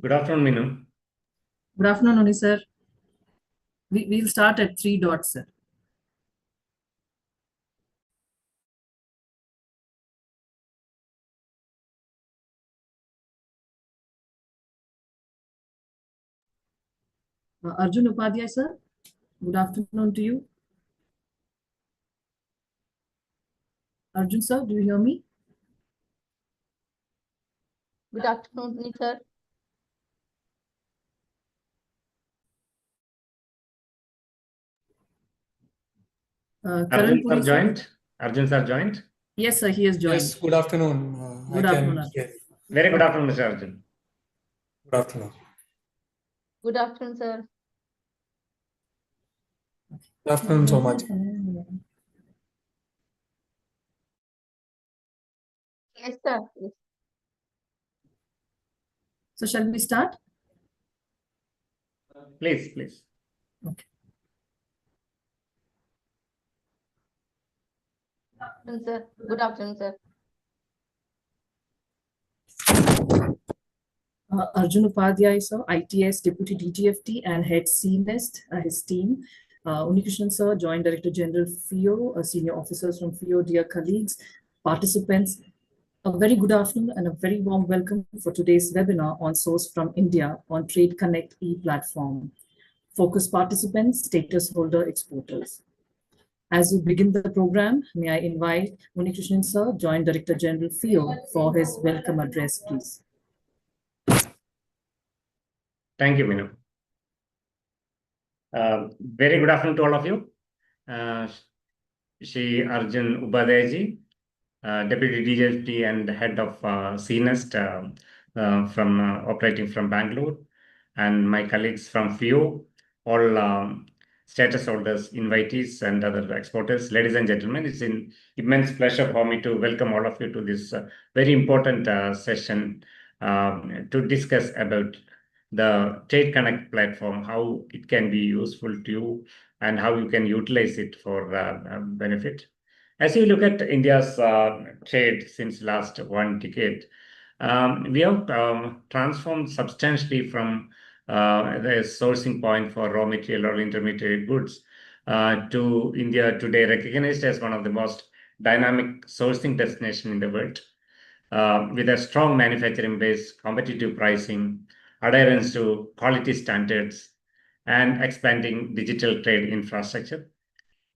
Good afternoon, Minu. Good afternoon, Oni sir. We'll start at 3 dots, sir. Arjun Upadhyay, sir. Good afternoon to you. Arjun, sir, do you hear me? Good afternoon, sir. Arjun sir joined? Arjun sir joined? Yes, sir, he has joined. Yes, good afternoon. Good afternoon. Very good afternoon, Mr. Arjun. Good afternoon. Good afternoon, sir. Good afternoon so much. Yes, sir. Yes. So shall we start? Please, please. Okay. Good afternoon, sir. Good afternoon, sir. Arjun Upadhyay, sir, ITS Deputy DGFT and Head CNEST, his team. Unikrishnan, sir, Joint Director General FIEO, senior officers from FIEO, dear colleagues, participants. A very good afternoon and a very warm welcome for today's webinar on Source from India on Trade Connect ePlatform. Focus participants, status holder, exporters. As we begin the program, may I invite Unikrishnan, sir, Joint Director General FIEO, for his welcome address, please. Thank you, Minu. Very good afternoon to all of you. Shri Arjun Upadhyay, Deputy DGFT and Head of CNEST from operating from Bangalore, and my colleagues from FIEO, all status holders, invitees, and other exporters. Ladies and gentlemen, it's an immense pleasure for me to welcome all of you to this very important session to discuss about the Trade Connect platform, how it can be useful to you, and how you can utilize it for benefit. As you look at India's trade since last 1 decade, we have transformed substantially from the sourcing point for raw material or intermediate goods to India today recognized as one of the most dynamic sourcing destination in the world, with a strong manufacturing base, competitive pricing, adherence to quality standards, and expanding digital trade infrastructure.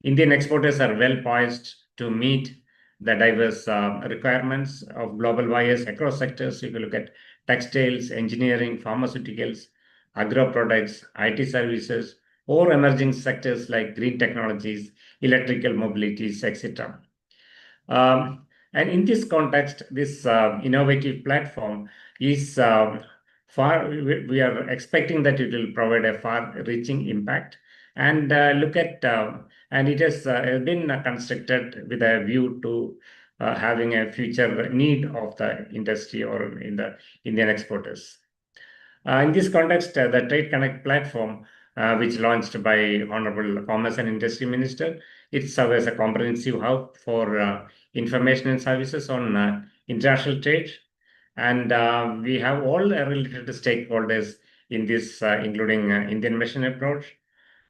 Indian exporters are well poised to meet the diverse requirements of global buyers across sectors. If you look at textiles, engineering, pharmaceuticals, agro products, IT services, or emerging sectors like green technologies, electrical mobilities, etc. And in this context, this innovative platform is we are expecting that it will provide a far-reaching impact, and and it has been constructed with a view to having a future need of the industry or in the Indian exporters. In this context, the Trade Connect platform, which launched by Honorable Commerce and Industry Minister, it serves as a comprehensive hub for information and services on international trade. And we have all related stakeholders in this, including Indian Mission Approach,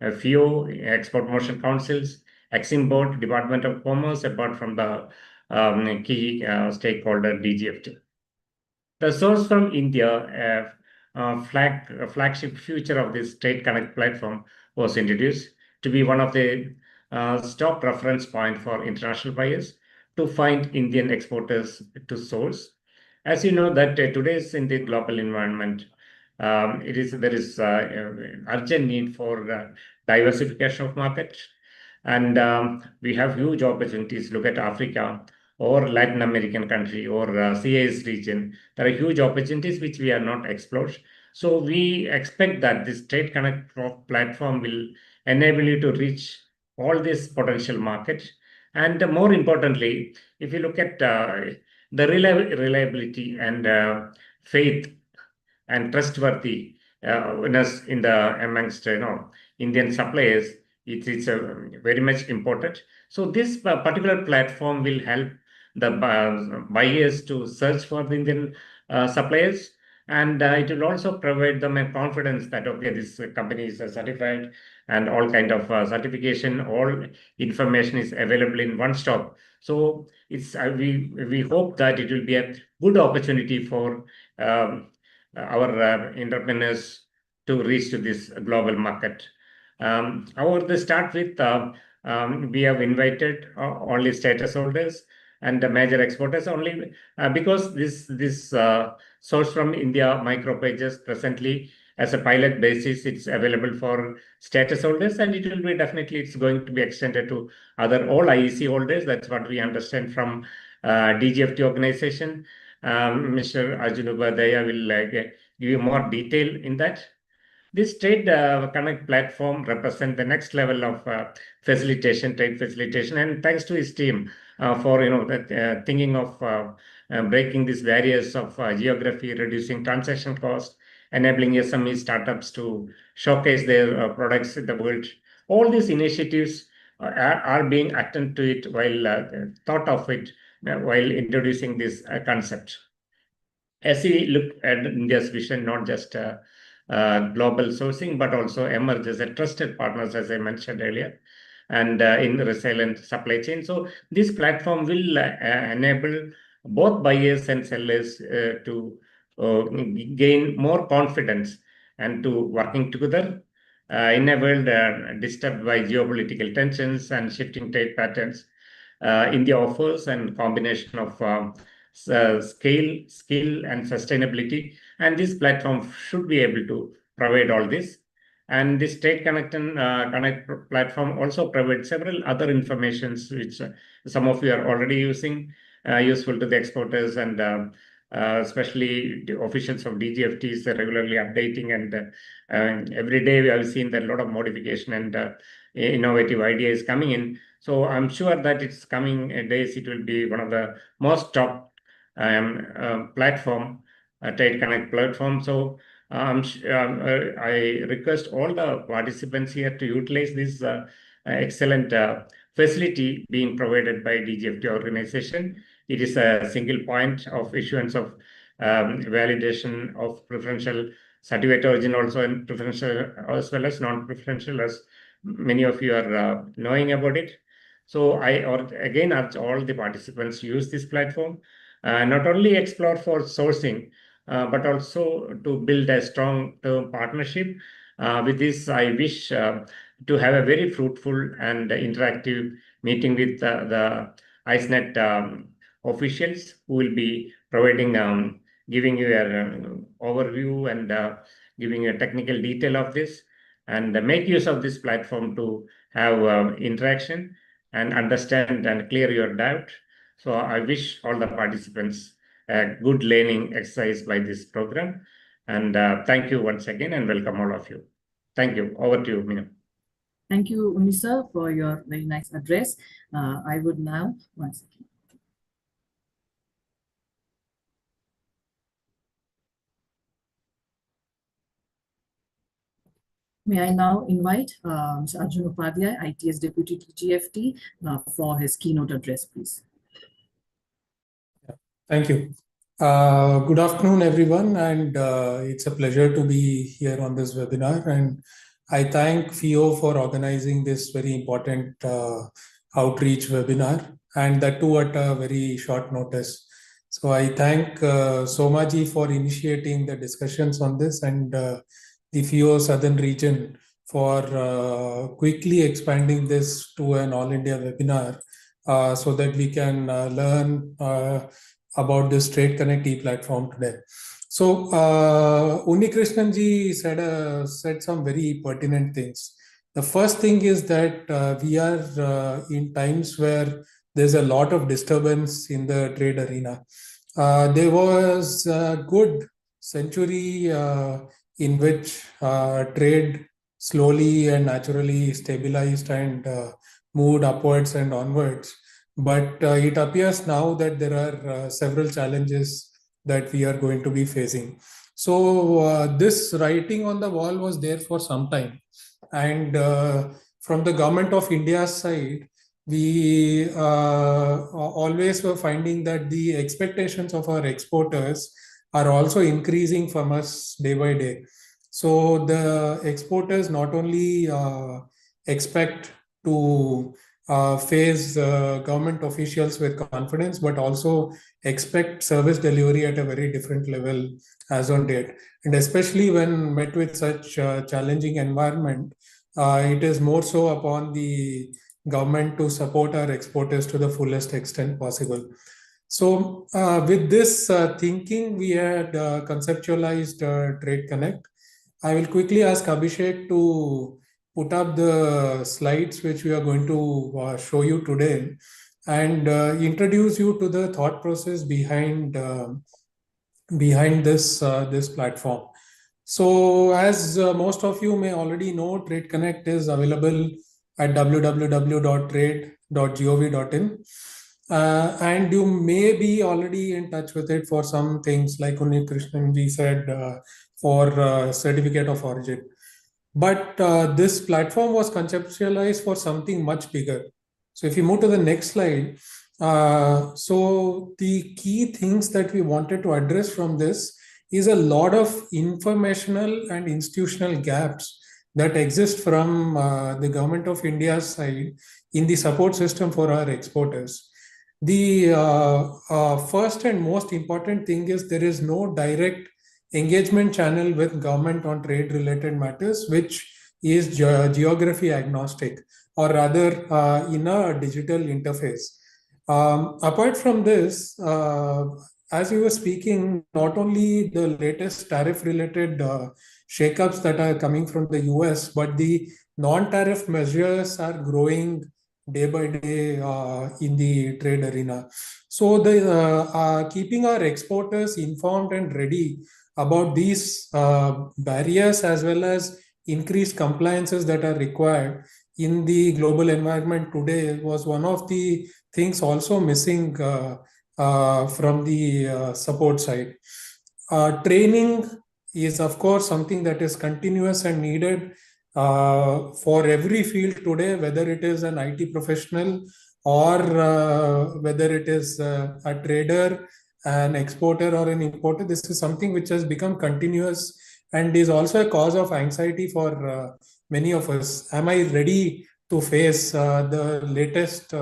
FIEO, Export Promotion Councils, Exim Board, Department of Commerce, apart from the key stakeholder DGFT. The Source from India, flagship feature of this Trade Connect platform, was introduced to be one of the top reference point for international buyers to find Indian exporters to source. As you know that today's in the global environment, there is urgent need for diversification of market, and we have huge opportunities. Look at Africa or Latin American country or CIS region. There are huge opportunities which we are not explored. So we expect that this Trade Connect platform will enable you to reach all this potential market. And more importantly, if you look at the reliability and faith and trustworthy in the amongst Indian suppliers, it is very much important. So this particular platform will help the buyers to search for the Indian suppliers, And it will also provide them a confidence that, okay, this company is certified and all kind of certification, all information is available in one stop. So it's we hope that it will be a good opportunity for our entrepreneurs to reach to this global market. However, to start with, we have invited only status holders and the major exporters only, because this source from India micro pages presently as a pilot basis, it's available for status holders, and it will be definitely it's going to be extended to other all IEC holders. That's what we understand from DGFT organization. Mr. Arjun Upadhyaya will give you more detail in that. This Trade Connect platform represents the next level of facilitation, trade facilitation, and thanks to his team for that, thinking of breaking these barriers of geography, reducing transaction cost, enabling SME startups to showcase their products in the world. All these initiatives are being attended to it while thought of it while introducing this concept. As we look at India's vision, not just global sourcing, but also emerge as a trusted partners, as I mentioned earlier, and in resilient supply chain. So this platform will enable both buyers and sellers to gain more confidence and to working together in a world disturbed by geopolitical tensions and shifting trade patterns. India offers a combination of scale, skill, and sustainability, and this platform should be able to provide all this. And this Trade Connect and Connect platform also provides several other informations which some of you are already using, useful to the exporters, and especially the officials of DGFT is regularly updating, and every day we have seen that a lot of modification and innovative ideas coming in. So I'm sure that it's coming days it will be one of the most top platform, Trade Connect platform. So I request all the participants here to utilize this excellent facility being provided by DGFT organization. It is a single point of issuance of validation of preferential certificate origin, also in preferential as well as non-preferential, as many of you are knowing about it. So again urge all the participants to use this platform, not only explore for sourcing, but also to build a strong term partnership. With this, I wish to have a very fruitful and interactive meeting with the IceNet officials who will be providing, giving you an overview and giving you a technical detail of this, and make use of this platform to have interaction and understand and clear your doubt. So I wish all the participants a good learning exercise by this program. And thank you once again and welcome all of you. Thank you. Over to you, Meena. Thank you, Unisa, for your very nice address. I would now, one second. May I now invite Mr. Arjun Upadhyaya, ITS Deputy DGFT, for his keynote address, please. Thank you. Good afternoon, everyone, and it's a pleasure to be here on this webinar. And I thank FIEO for organizing this very important outreach webinar, and that too at a very short notice. So I thank Somaji for initiating the discussions on this, and the FIEO Southern region for quickly expanding this to an all India webinar so that we can learn about this Trade Connect platform today. So Unikrishnan ji said some very pertinent things. The first thing is that we are in times where there's a lot of disturbance in the trade arena. There was a good century in which trade slowly and naturally stabilized and moved upwards and onwards. But it appears now that there are several challenges that we are going to be facing. So this writing on the wall was there for some time. And from the government of India's side, we always were finding that the expectations of our exporters are also increasing from us day by day. So the exporters not only expect to face government officials with confidence, but also expect service delivery at a very different level as on date. And especially when met with such challenging environment, it is more so upon the government to support our exporters to the fullest extent possible. So with this thinking, we had conceptualized Trade Connect. I will quickly ask Abhishek to put up the slides which we are going to show you today and introduce you to the thought process behind this platform. So as most of you may already know, Trade Connect is available at www.trade.gov.in. And you may be already in touch with it for some things like Krishnan said, for certificate of origin. But this platform was conceptualized for something much bigger. So if you move to the next slide, so the key things that we wanted to address from this is a lot of informational and institutional gaps that exist from the government of India's side in the support system for our exporters. The first and most important thing is there is no direct engagement channel with government on trade related matters, which is geography agnostic, or rather in a digital interface. Apart from this, as we were speaking, not only the latest tariff related shakeups that are coming from the US, but the non-tariff measures are growing day by day in the trade arena. So the keeping our exporters informed and ready about these barriers as well as increased compliances that are required in the global environment today was one of the things also missing from the support side. Training is of course something that is continuous and needed for every field today, whether it is an IT professional or whether it is a trader, an exporter or an importer. This is something which has become continuous and is also a cause of anxiety for many of us. Am I ready to face the latest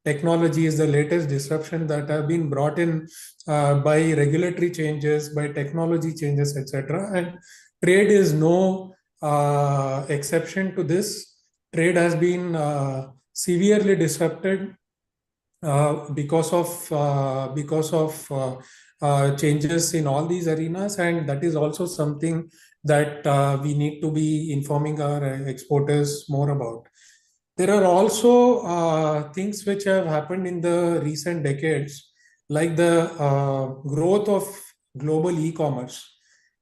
technologies, the latest disruption that have been brought in by regulatory changes, by technology changes, etc. And trade is no exception to this. Trade has been severely disrupted because of changes in all these arenas, and that is also something that we need to be informing our exporters more about. There are also things which have happened in the recent decades, like the growth of global e-commerce,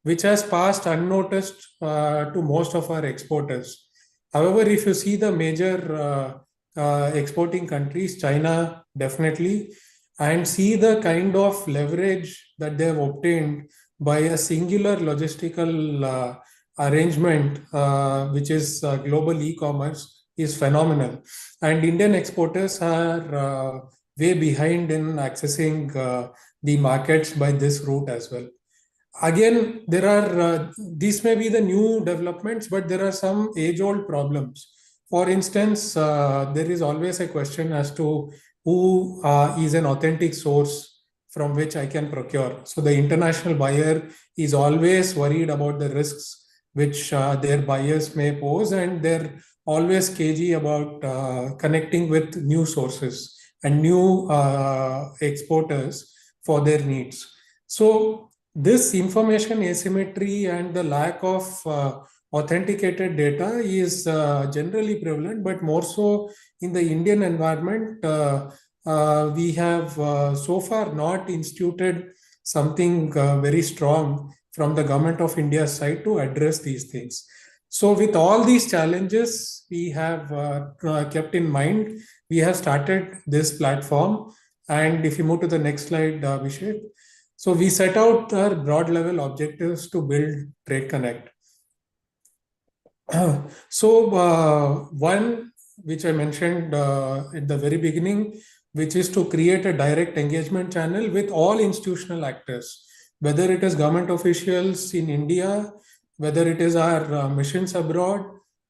which has passed unnoticed to most of our exporters. However, if you see the major exporting countries, China definitely, and see the kind of leverage that they have obtained by a singular logistical arrangement, which is global e-commerce, is phenomenal. And Indian exporters are way behind in accessing the markets by this route as well. Again, there are, these may be the new developments, but there are some age-old problems. For instance, there is always a question as to who is an authentic source from which I can procure. So the international buyer is always worried about the risks which their buyers may pose, and they're always cagey about connecting with new sources and new exporters for their needs. So this information asymmetry and the lack of authenticated data is generally prevalent, but more so in the Indian environment. We have so far not instituted something very strong from the government of India's side to address these things. So with all these challenges we have kept in mind, we have started this platform. And if you move to the next slide, Abhishek. So we set out our broad level objectives to build Trade Connect. So one, which I mentioned at the very beginning, which is to create a direct engagement channel with all institutional actors, whether it is government officials in India, whether it is our missions abroad,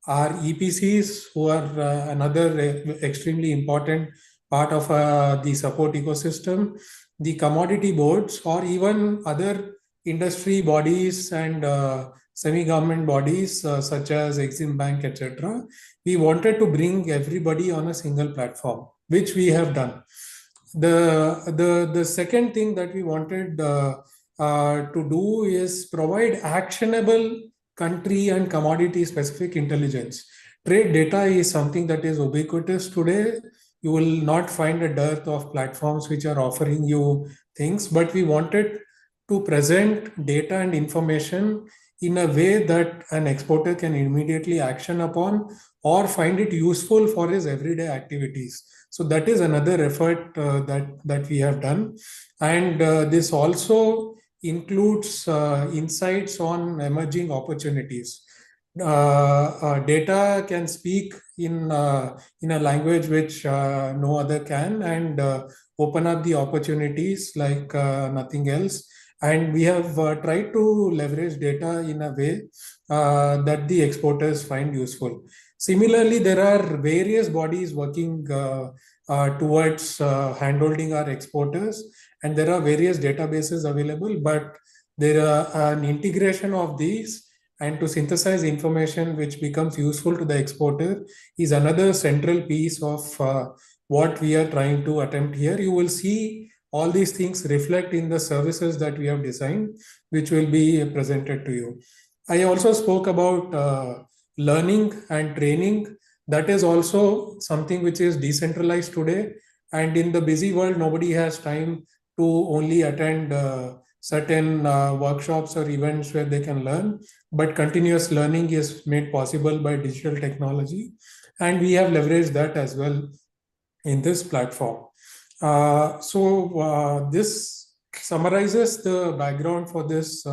our EPCs, who are another extremely important part of the support ecosystem, the commodity boards, or even other industry bodies and semi-government bodies such as Exim Bank, etc. We wanted to bring everybody on a single platform, which we have done. The second thing that we wanted to do is provide actionable country and commodity specific intelligence. Trade data is something that is ubiquitous today. You will not find a dearth of platforms which are offering you things, but we wanted to present data and information in a way that an exporter can immediately action upon or find it useful for his everyday activities. So that is another effort that we have done. And this also includes insights on emerging opportunities. Data can speak in a language which no other can, and open up the opportunities like nothing else. And we have tried to leverage data in a way that the exporters find useful. Similarly, there are various bodies working towards handholding our exporters, and there are various databases available, but there are an integration of these and to synthesize information which becomes useful to the exporter is another central piece of what we are trying to attempt here. You will see all these things reflect in the services that we have designed, which will be presented to you. I also spoke about learning and training. That is also something which is decentralized today. And in the busy world, nobody has time to only attend certain workshops or events where they can learn. But continuous learning is made possible by digital technology. And we have leveraged that as well in this platform. This summarizes the background for this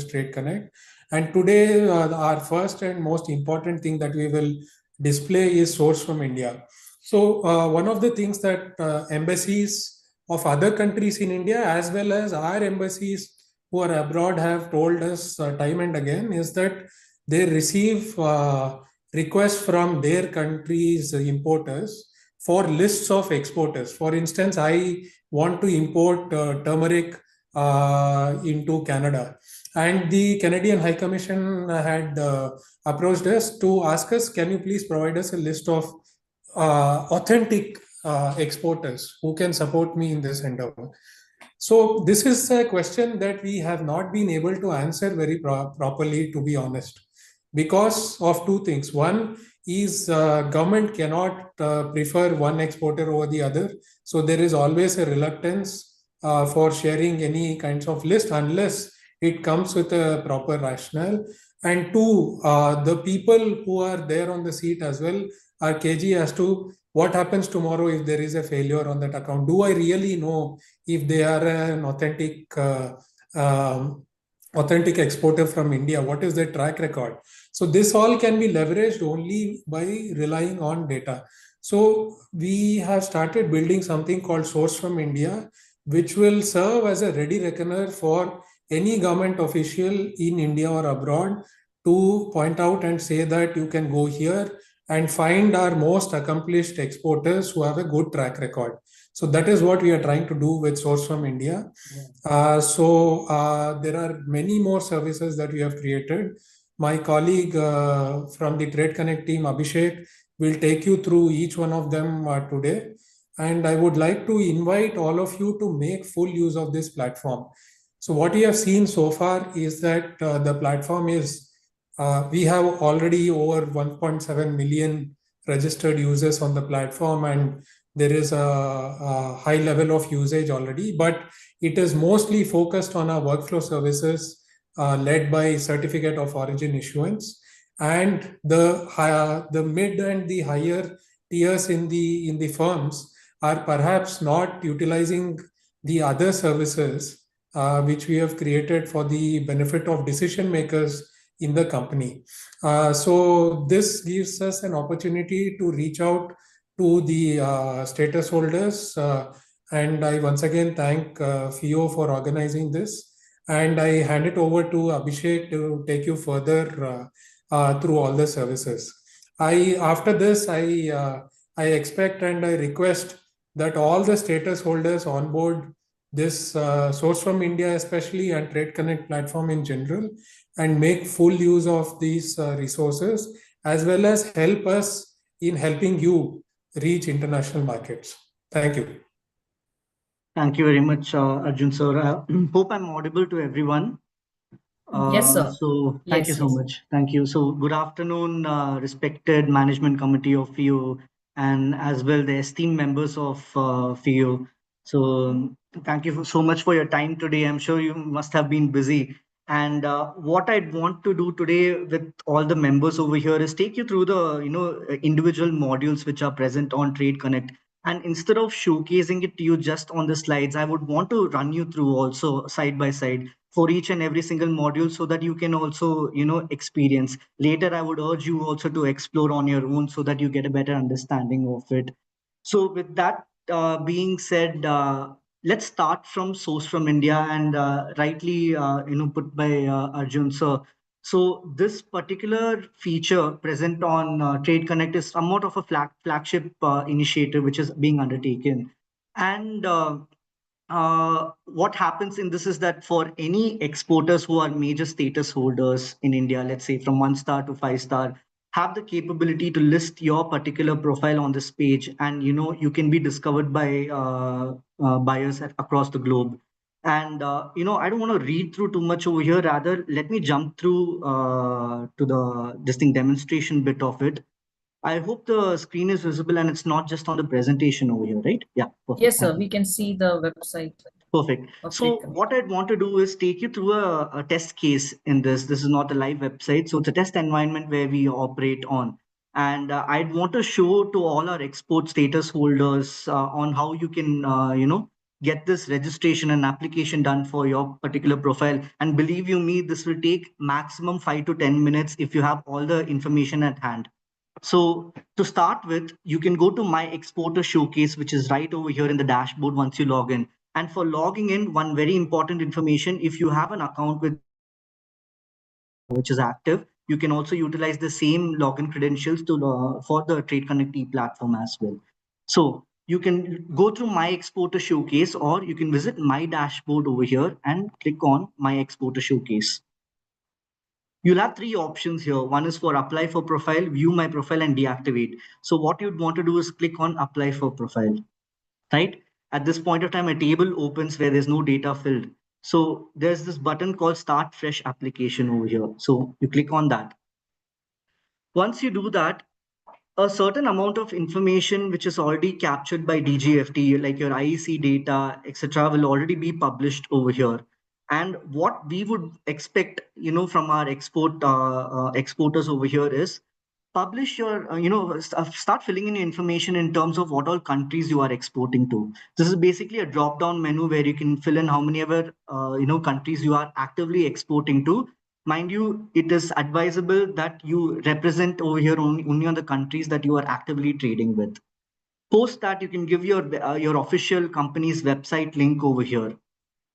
Trade Connect. And today, our first and most important thing that we will display is source from India. So one of the things that embassies of other countries in India, as well as our embassies who are abroad, have told us time and again is that they receive requests from their countries' importers for lists of exporters. For instance, I want to import turmeric into Canada. And the Canadian High Commission had approached us to ask us, can you please provide us a list of authentic exporters who can support me in this endeavor? So this is a question that we have not been able to answer very properly, to be honest, because of two things. One is government cannot prefer one exporter over the other. So there is always a reluctance for sharing any kinds of list unless it comes with a proper rationale. And two, the people who are there on the seat as well are cagey as to what happens tomorrow if there is a failure on that account. Do I really know if they are an authentic exporter from India? What is their track record? So this all can be leveraged only by relying on data. So we have started building something called Source from India, which will serve as a ready reckoner for any government official in India or abroad to point out and say that you can go here and find our most accomplished exporters who have a good track record. So that is what we are trying to do with Source from India. There are many more services that we have created. My colleague from the Trade Connect team, Abhishek, will take you through each one of them today. And I would like to invite all of you to make full use of this platform. So what we have seen so far is that the platform is, we have already over 1.7 million registered users on the platform, and there is a high level of usage already, but it is mostly focused on our workflow services led by certificate of origin issuance. And the mid and the higher tiers in the firms are perhaps not utilizing the other services which we have created for the benefit of decision makers in the company. So this gives us an opportunity to reach out to the status holders. And I once again thank FIEO for organizing this. and I hand it over to Abhishek to take you further through all the services. After this, I expect and I request that all the status holders on board this Source from India, especially, and Trade Connect platform in general, and make full use of these resources, as well as help us in helping you reach international markets. Thank you. Thank you very much, Arjun sir. Hope I'm audible to everyone. Yes, sir. So thank you so much. Thank you. So good afternoon, respected management committee of FIEO, and as well the esteemed members of FIEO. So thank you so much for your time today. I'm sure you must have been busy. And what I'd want to do today with all the members over here is take you through the individual modules which are present on Trade Connect. And instead of showcasing it to you just on the slides, I would want to run you through also side by side for each and every single module so that you can also experience. Later I would urge you also to explore on your own so that you get a better understanding of it. So with that being said, let's start from Source from India, and rightly put by Arjun sir. So this particular feature present on Trade Connect is somewhat of a flagship initiative which is being undertaken. And what happens in this is that for any exporters who are major status holders in India, let's say from 1 star to 5 star, have the capability to list your particular profile on this page, and you can be discovered by buyers across the globe. And I don't want to read through too much over here. Rather, let me jump through to the distinct demonstration bit of it. I hope the screen is visible and it's not just on the presentation over here, right? Yeah. Perfect. Yes, sir. We can see the website. Perfect. So what I'd want to do is take you through a test case in this. This is not a live website. So it's a test environment where we operate on. And I'd want to show to all our export status holders on how you can, get this registration and application done for your particular profile. And believe you me, this will take maximum 5 to 10 minutes if you have all the information at hand. So to start with, you can go to My Exporter Showcase, which is right over here in the dashboard once you log in. And for logging in, one very important information, if you have an account with which is active, you can also utilize the same login credentials to for the Trade Connect ePlatform as well. So you can go through My Exporter Showcase, or you can visit my dashboard over here and click on My Exporter Showcase. You'll have three options here. One is for apply for profile, view my profile, and deactivate. So what you'd want to do is click on apply for profile, right? At this point of time, a table opens where there's no data filled. So there's this button called start fresh application over here. So you click on that. Once you do that, a certain amount of information which is already captured by DGFT, like your IEC data, etc., will already be published over here. And what we would expect, from our exporters over here is publish your, start filling in your information in terms of what all countries you are exporting to. This is basically a drop-down menu where you can fill in how many ever, countries you are actively exporting to. Mind you, it is advisable that you represent over here only on the countries that you are actively trading with. Post that, you can give your official company's website link over here.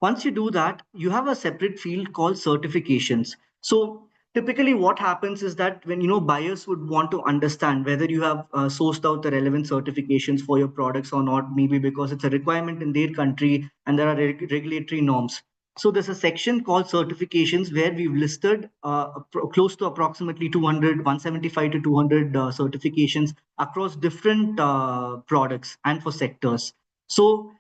Once you do that, you have a separate field called certifications. So typically what happens is that when buyers would want to understand whether you have sourced out the relevant certifications for your products or not, maybe because it's a requirement in their country and there are regulatory norms. So there's a section called certifications where we've listed close to approximately 175 to 200 certifications across different products and for sectors. So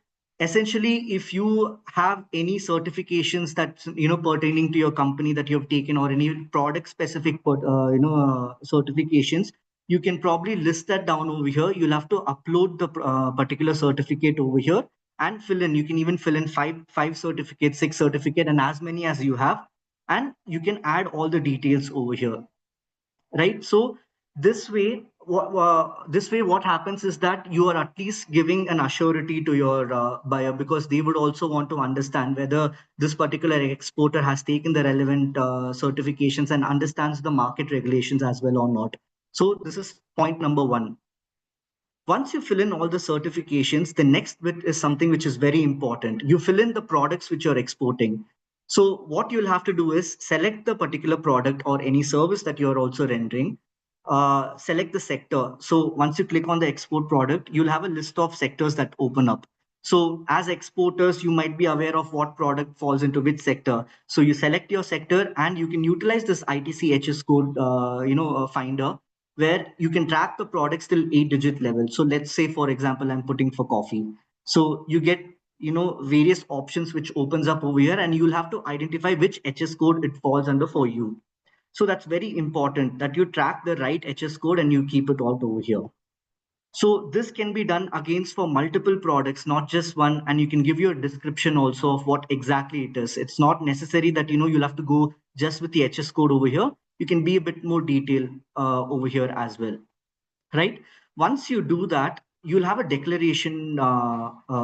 essentially, if you have any certifications that pertaining to your company that you have taken, or any product specific certifications, you can probably list that down over here. You'll have to upload the particular certificate over here and fill in. You can even fill in five certificates, 6 certificate, and as many as you have, and you can add all the details over here, right? So this way what happens is that you are at least giving an assurity to your buyer, because they would also want to understand whether this particular exporter has taken the relevant certifications and understands the market regulations as well or not. So this is point number one. Once you fill in all the certifications, the next bit is something which is very important. You fill in the products which you're exporting. So what you'll have to do is select the particular product or any service that you're also rendering. Select the sector. So once you click on the export product, you'll have a list of sectors that open up. So as exporters, you might be aware of what product falls into which sector. So you select your sector and you can utilize this ITC HS code, finder, where you can track the products till 8-digit level. So let's say, for example, I'm putting for coffee. So you get various options which opens up over here, and you'll have to identify which HS code it falls under for you. So that's very important that you track the right HS code and you keep it out over here. So this can be done against for multiple products, not just one, and you can give you a description also of what exactly it is. It's not necessary that you'll have to go just with the HS code over here. You can be a bit more detailed over here as well, right? Once you do that, you'll have a declaration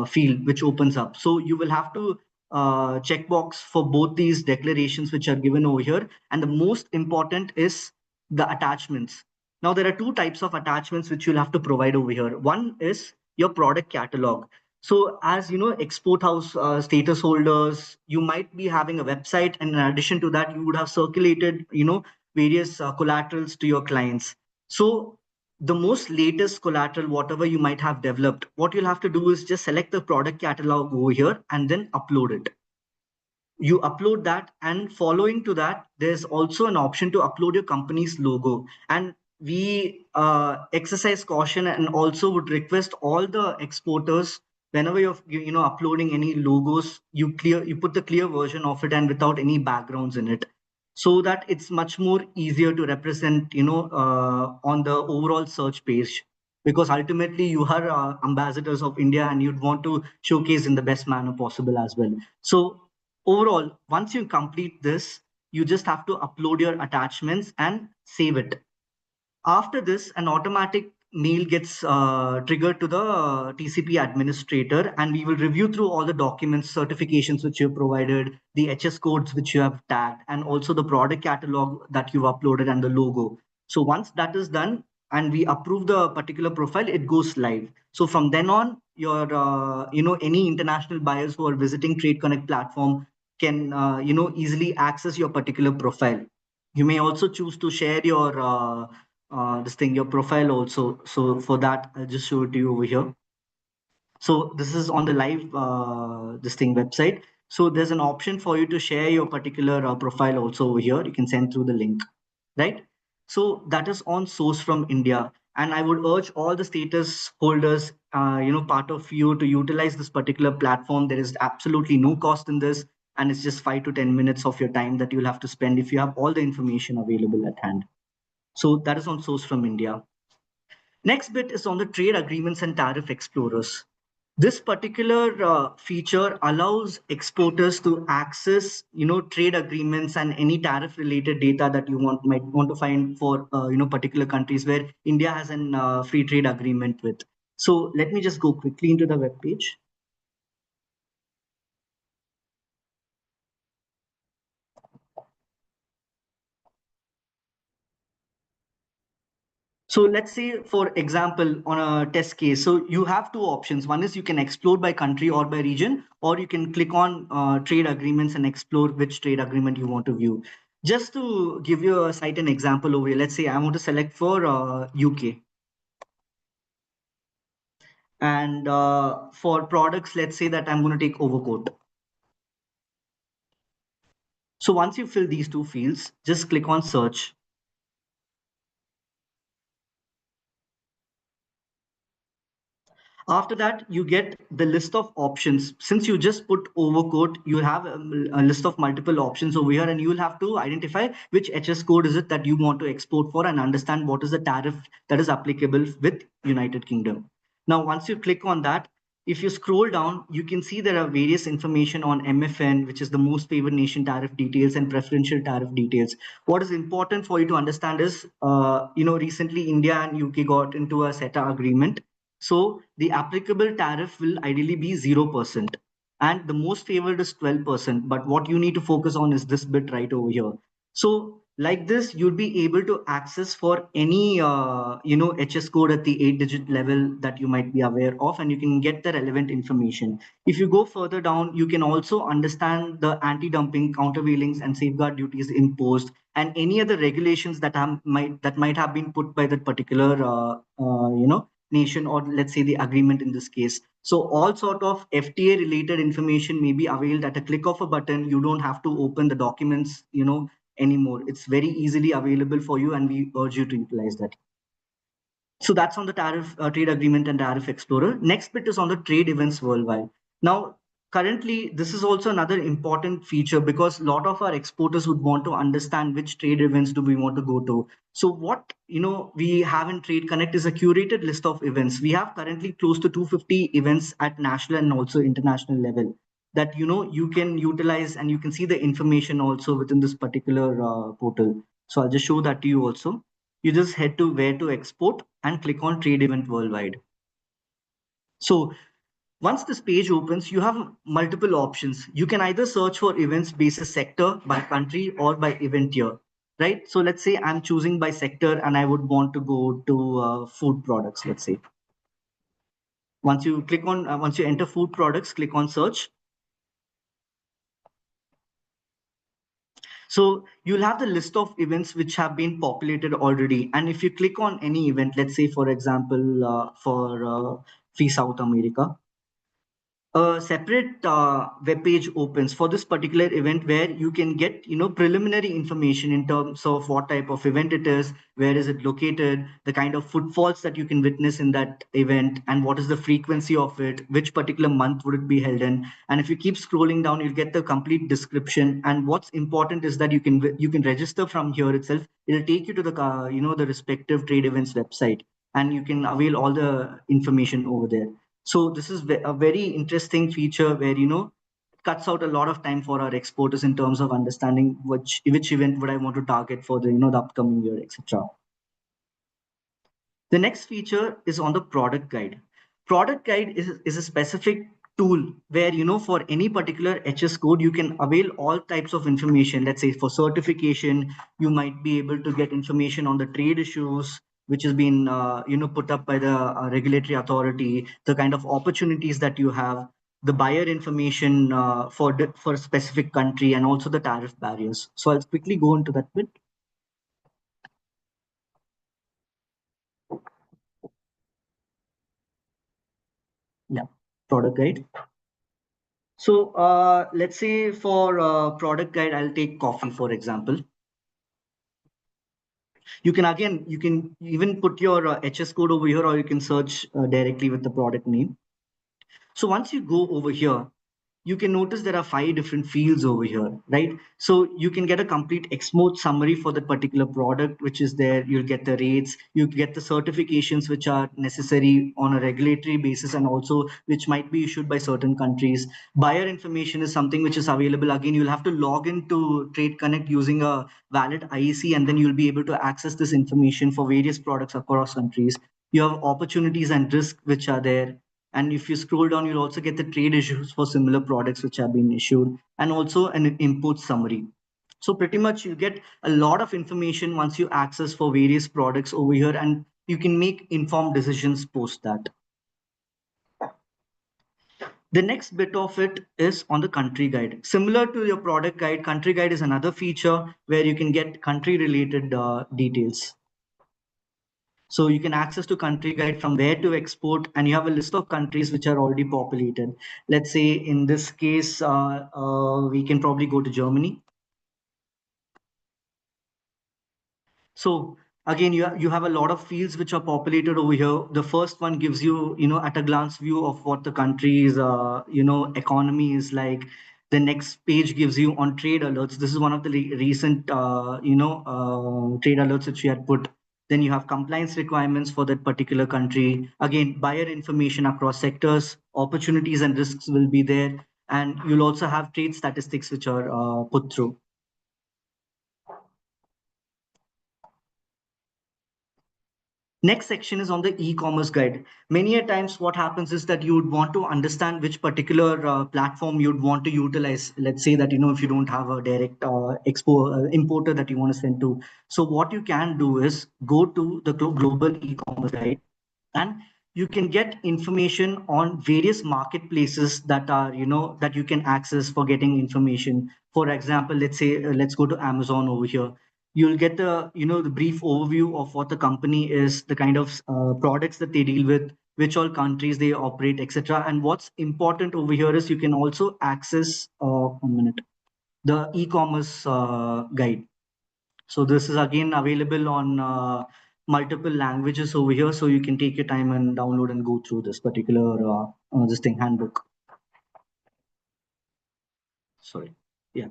field which opens up. So you will have to checkbox for both these declarations which are given over here. And the most important is the attachments. Now, there are two types of attachments which you'll have to provide over here. One is your product catalog. So as export house status holders, you might be having a website, and in addition to that, you would have circulated, various collaterals to your clients. So the most latest collateral, whatever you might have developed, what you'll have to do is just select the product catalog over here and then upload it. You upload that, and following to that, there's also an option to upload your company's logo. And we exercise caution and also would request all the exporters, whenever you're uploading any logos, you put the clear version of it and without any backgrounds in it, so that it's much more easier to represent on the overall search page, because ultimately you are ambassadors of India and you'd want to showcase in the best manner possible as well. So overall, once you complete this, you just have to upload your attachments and save it. After this, an automatic mail gets triggered to the TCP administrator, and we will review through all the documents, certifications which you have provided, the HS codes which you have tagged, and also the product catalog that you've uploaded and the logo. So once that is done and we approve the particular profile, it goes live. So from then on, your any international buyers who are visiting Trade Connect platform can easily access your particular profile. You may also choose to share your your profile also. So for that, I'll just show it to you over here. So this is on the live website. So there's an option for you to share your particular profile also over here. You can send through the link, right? So that is on source from India. And I would urge all the status holders, part of you, to utilize this particular platform. There is absolutely no cost in this, and it's just 5 to 10 minutes of your time that you'll have to spend if you have all the information available at hand. So that is on source from India. Next bit is on the trade agreements and tariff explorers. This particular feature allows exporters to access, trade agreements and any tariff related data that you might want to find for, particular countries where India has an free trade agreement with. So let me just go quickly into the web page. So let's say, for example, on a test case, so you have two options. One is you can explore by country or by region, or you can click on trade agreements and explore which trade agreement you want to view. Just to give you a cite an example over here, let's say I want to select for UK. And for products, let's say that I'm going to take overcoat. So once you fill these two fields, just click on search. After that, you get the list of options. Since you just put overcoat, you have a list of multiple options over here, and you will have to identify which HS code is it that you want to export for and understand what is the tariff that is applicable with United Kingdom. Now, once you click on that, if you scroll down, you can see there are various information on MFN, which is the most favored nation tariff details, and preferential tariff details. What is important for you to understand is, recently India and UK got into a CETA agreement. So the applicable tariff will ideally be 0%, and the most favored is 12%. But what you need to focus on is this bit right over here. So Like this, you'll be able to access for any HS code at the 8-digit level that you might be aware of, and you can get the relevant information. If you go further down, you can also understand the anti-dumping, countervailings, and safeguard duties imposed, and any other regulations that might have been put by that particular nation, or let's say the agreement in this case. So all sort of FTA related information may be availed at a click of a button. You don't have to open the documents, anymore. It's very easily available for you, and we urge you to utilize that. So that's on the tariff trade agreement and tariff explorer. Next bit is on the trade events worldwide. Now, currently, this is also another important feature because a lot of our exporters would want to understand which trade events do we want to go to. So what we have in Trade Connect is a curated list of events. We have currently close to 250 events at national and also international level that you can utilize, and you can see the information also within this particular portal. So I'll just show that to you also. You just head to where to export and click on trade event worldwide. So once this page opens, you have multiple options. You can either search for events basis sector, by country, or by event year, right? So let's say I'm choosing by sector and I would want to go to food products, let's say. Once you enter food products, click on search. So you'll have the list of events which have been populated already. And if you click on any event, let's say, for example, for FIEO South America, a separate web page opens for this particular event where you can get preliminary information in terms of what type of event it is, where is it located, the kind of footfalls that you can witness in that event, and what is the frequency of it, which particular month would it be held in. And if you keep scrolling down, you'll get the complete description. And what's important is that you can register from here itself. It'll take you to the the respective trade events website, and you can avail all the information over there. So this is a very interesting feature where cuts out a lot of time for our exporters in terms of understanding which event would I want to target for the the upcoming year, etc. The next feature is on the product guide. Product guide is a specific tool where for any particular HS code you can avail all types of information. Let's say for certification, you might be able to get information on the trade issues which has been put up by the regulatory authority, the kind of opportunities that you have, the buyer information for a specific country, and also the tariff barriers. So I'll quickly go into that bit. Yeah, product guide. So let's say for product guide, I'll take coffee, for example. You can even put your HS code over here, or you can search directly with the product name. So once you go over here, you can notice there are 5 different fields over here, right? So you can get a complete XMOD summary for that particular product, which is there. You'll get the rates, you get the certifications which are necessary on a regulatory basis, and also which might be issued by certain countries. Buyer information is something which is available. Again, you'll have to log into Trade Connect using a valid IEC, and then you'll be able to access this information for various products across countries. You have opportunities and risks which are there. And if you scroll down, you'll also get the trade issues for similar products which have been issued, and also an import summary. So pretty much you get a lot of information once you access for various products over here, and you can make informed decisions post that. The next bit of it is on the country guide. Similar to your product guide, country guide is another feature where you can get country related details. So you can access to country guide from where to export, and you have a list of countries which are already populated. Let's say in this case, we can probably go to Germany. So again, you have a lot of fields which are populated over here. The first one gives you, at a glance view of what the country's, economy is like. The next page gives you on trade alerts. This is one of the recent, trade alerts which we had put. Then you have compliance requirements for that particular country. Again, buyer information across sectors, opportunities and risks will be there. And you'll also have trade statistics which are put through. Next section is on the e-commerce guide. Many a times what happens is that you would want to understand which particular platform you'd want to utilize. Let's say that, if you don't have a direct importer that you want to send to. So what you can do is go to the global e-commerce guide, and you can get information on various marketplaces that are, that you can access for getting information. For example, let's say, let's go to Amazon over here. You'll get the brief overview of what the company is, the kind of products that they deal with, which all countries they operate, etc. And what's important over here is you can also access the e-commerce guide. So this is again available on multiple languages over here, so you can take your time and download and go through this particular handbook. Sorry, yeah.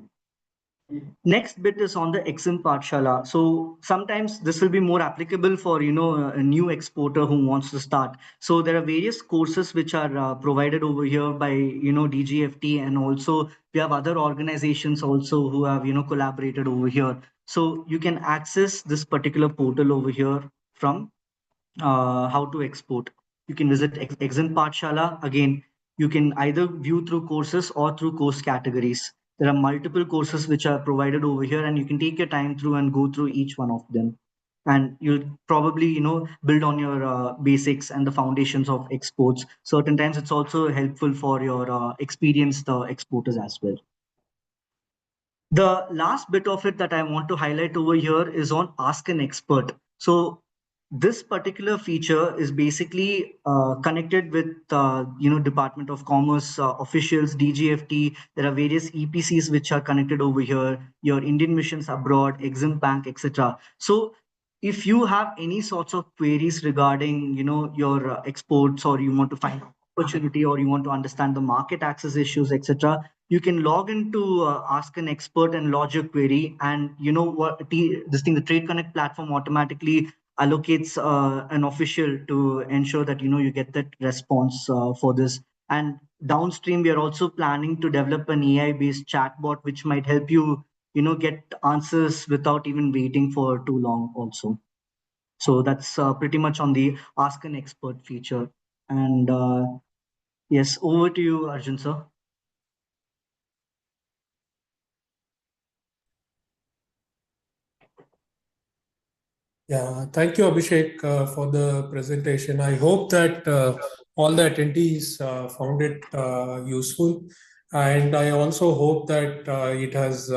Next bit is on the EXIM Pathshala. So sometimes this will be more applicable for a new exporter who wants to start. So there are various courses which are provided over here by DGFT, and also we have other organizations also who have collaborated over here. So you can access this particular portal over here from how to export. You can visit EXIM Pathshala. Again, you can either view through courses or through course categories. There are multiple courses which are provided over here, and you can take your time through and go through each one of them. And you'll probably, build on your basics and the foundations of exports. Certain times it's also helpful for your experienced exporters as well. The last bit of it that I want to highlight over here is on Ask an Expert. So this particular feature is basically connected with Department of Commerce officials, DGFT. There are various EPCs which are connected over here, your Indian missions abroad, Exim Bank, etc. So if you have any sorts of queries regarding your exports, or you want to find opportunity, or you want to understand the market access issues, etc., you can log into Ask an Expert and lodge your query, and the Trade Connect platform automatically allocates an official to ensure that you get that response for this. And downstream, we are also planning to develop an AI based chatbot which might help you get answers without even waiting for too long also. So that's pretty much on the Ask an Expert feature. And yes, over to you, Arjun sir. Yeah, thank you, Abhishek, for the presentation. I hope that all the attendees found it useful. And I also hope that it has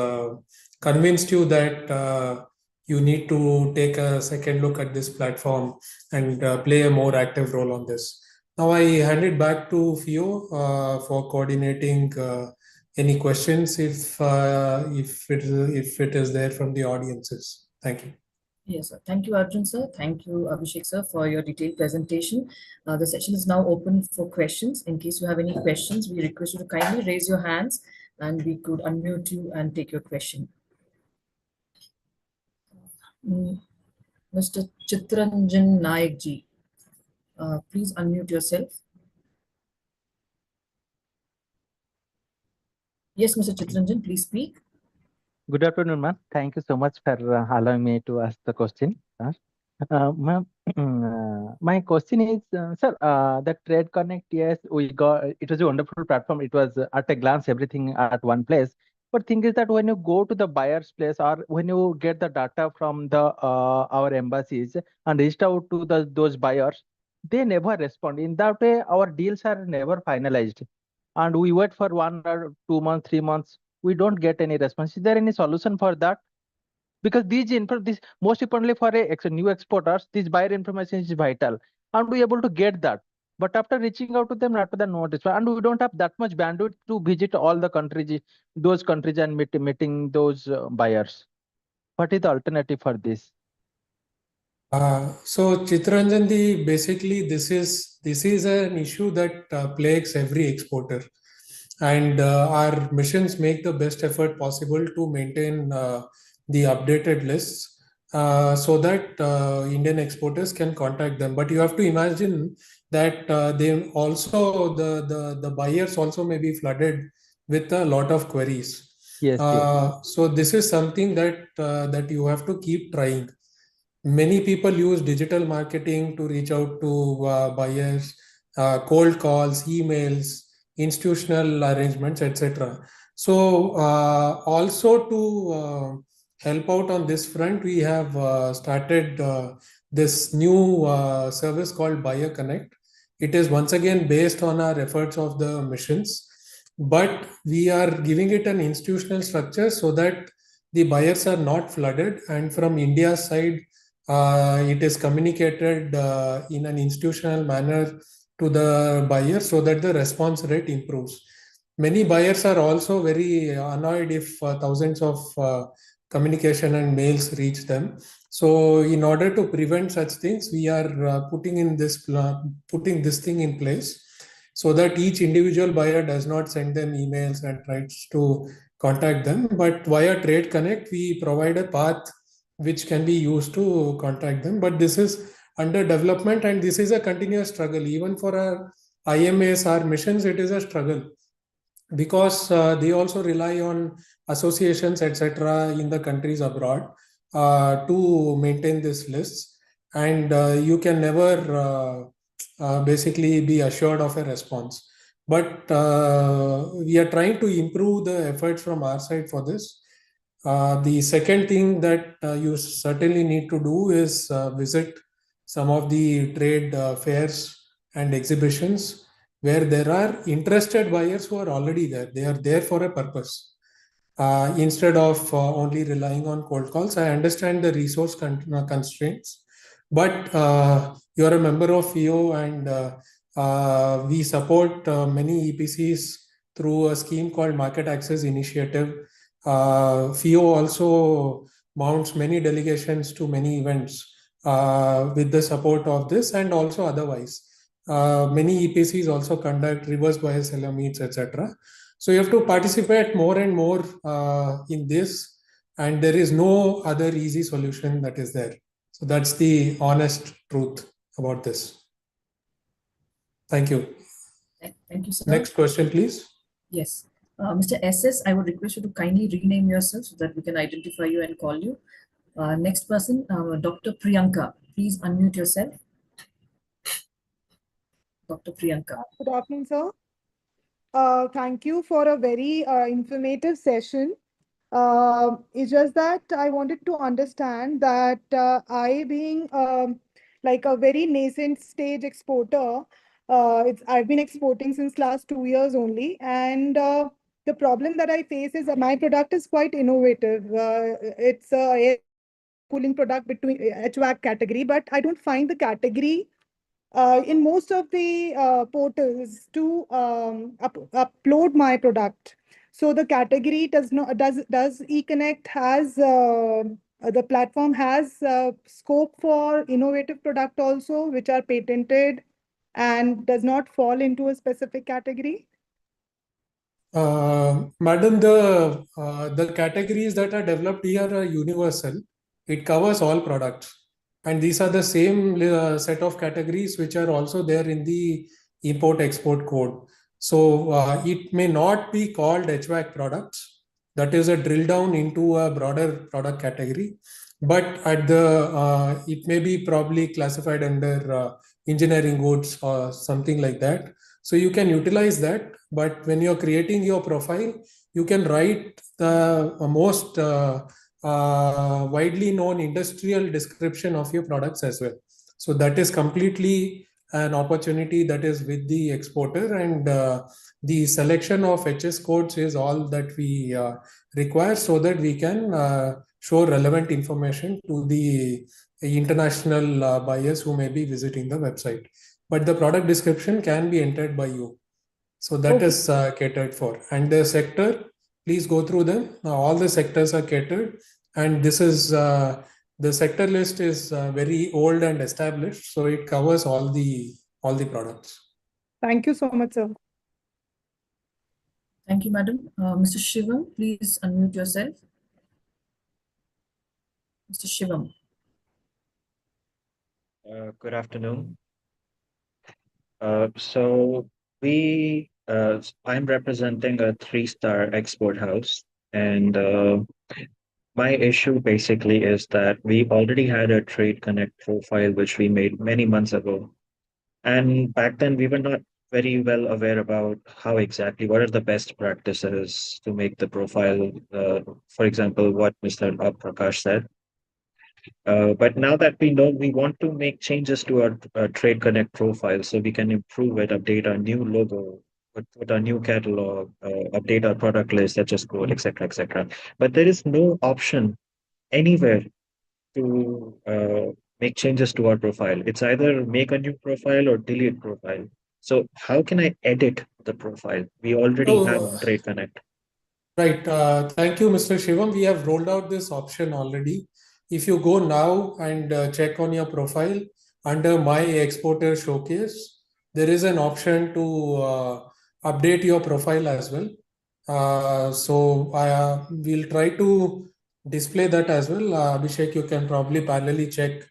convinced you that you need to take a second look at this platform and play a more active role on this. Now I hand it back to FIEO for coordinating any questions if it is there from the audiences. Thank you. Yes, sir. Thank you, Arjun sir. Thank you, Abhishek sir, for your detailed presentation. The session is now open for questions. In case you have any questions, we request you to kindly raise your hands and we could unmute you and take your question. Mr. Chitranjan Nayak ji, please unmute yourself. Yes, Mr. Chitranjan, please speak. Good afternoon, ma'am. Thank you so much for allowing me to ask the question. Ma'am, my question is, sir, the Trade Connect, yes, we got, it was a wonderful platform. It was at a glance, everything at one place. But thing is that when you go to the buyer's place, or when you get the data from the our embassies and reach out to those buyers, they never respond. In that way, our deals are never finalized. And we wait for 1 or 2 months, 3 months, we don't get any response. Is there any solution for that? Because this most importantly for a new exporters, this buyer information is vital, and we able to get that. But after reaching out to them, after the notice, and we don't have that much bandwidth to visit all the countries, those countries, and meeting those buyers. What is the alternative for this? So Chitranjandi, basically this is an issue that plagues every exporter, and our missions make the best effort possible to maintain the updated lists so that Indian exporters can contact them. But you have to imagine that they also the buyers also may be flooded with a lot of queries. Yes. So this is something that that you have to keep trying. Many people use digital marketing to reach out to buyers, cold calls, emails, institutional arrangements, etc. So, also to help out on this front, we have started this new service called Buyer Connect. It is once again based on our efforts of the missions, but we are giving it an institutional structure so that the buyers are not flooded. And from India's side, it is communicated in an institutional manner to the buyer so that the response rate improves. Many buyers are also very annoyed if thousands of communication and mails reach them. So, in order to prevent such things, we are putting this thing in place so that each individual buyer does not send them emails and tries to contact them. But via Trade Connect, we provide a path which can be used to contact them. But this is under development and this is a continuous struggle. Even for our IMAs, our missions, it is a struggle because they also rely on associations, etc., in the countries abroad to maintain these lists. And you can never basically be assured of a response. But we are trying to improve the efforts from our side for this. The second thing that you certainly need to do is visit some of the trade fairs and exhibitions where there are interested buyers who are already there. They are there for a purpose. Instead of only relying on cold calls, I understand the resource constraints, but you're a member of FIEO and we support many EPCs through a scheme called Market Access Initiative. FIEO also mounts many delegations to many events with the support of this and also otherwise. Many EPCs also conduct reverse buyer seller meets, etc. So you have to participate more and more in this, and there is no other easy solution that is there. So that's the honest truth about this. Thank you. Thank you, sir. Next question, please. Yes. Mr. SS, I would request you to kindly rename yourself so that we can identify you and call you. Next person, Dr. Priyanka. Please unmute yourself. Dr. Priyanka. Good afternoon, sir. Thank you for a very informative session. It's just that I wanted to understand that I being like a very nascent stage exporter, I've been exporting since last 2 years only, and the problem that I face is that my product is quite innovative. It's a air cooling product between HVAC category, but I don't find the category in most of the portals to upload my product. So the category does eConnect has the platform has scope for innovative product also, which are patented and does not fall into a specific category? Madam, the categories that are developed here are universal. It covers all products. And these are the same set of categories which are also there in the import-export code. So it may not be called HVAC products. That is a drill down into a broader product category. But at the it may be probably classified under engineering goods or something like that. So you can utilize that. But when you're creating your profile, you can write the most widely known industrial description of your products as well. So that is completely an opportunity that is with the exporter, and the selection of HS codes is all that we require so that we can show relevant information to the international buyers who may be visiting the website. But the product description can be entered by you. So that is catered for. And the sector, please go through them. All the sectors are catered. And this is, the sector list is very old and established. So it covers all the products. Thank you so much, sir. Thank you, madam. Mr. Shivam, please unmute yourself. Mr. Shivam. Good afternoon. So I'm representing a 3-star export house, and My issue basically is that we already had a Trade Connect profile which we made many months ago. And back then we were not very well aware about how exactly what are the best practices to make the profile. For example, what Mr. Prakash said. But now that we know, we want to make changes to our Trade Connect profile so we can improve it, update our new logo, put our new catalog, update our product list, such as code, etc., etc. But there is no option anywhere to make changes to our profile. It's either make a new profile or delete profile. So how can I edit the profile? We already have Trade Connect. Right. Thank you, Mr. Shivam. We have rolled out this option already. If you go now and check on your profile under My Exporter Showcase, there is an option to update your profile as well. So we'll try to display that as well. Abhishek, you can probably parallelly check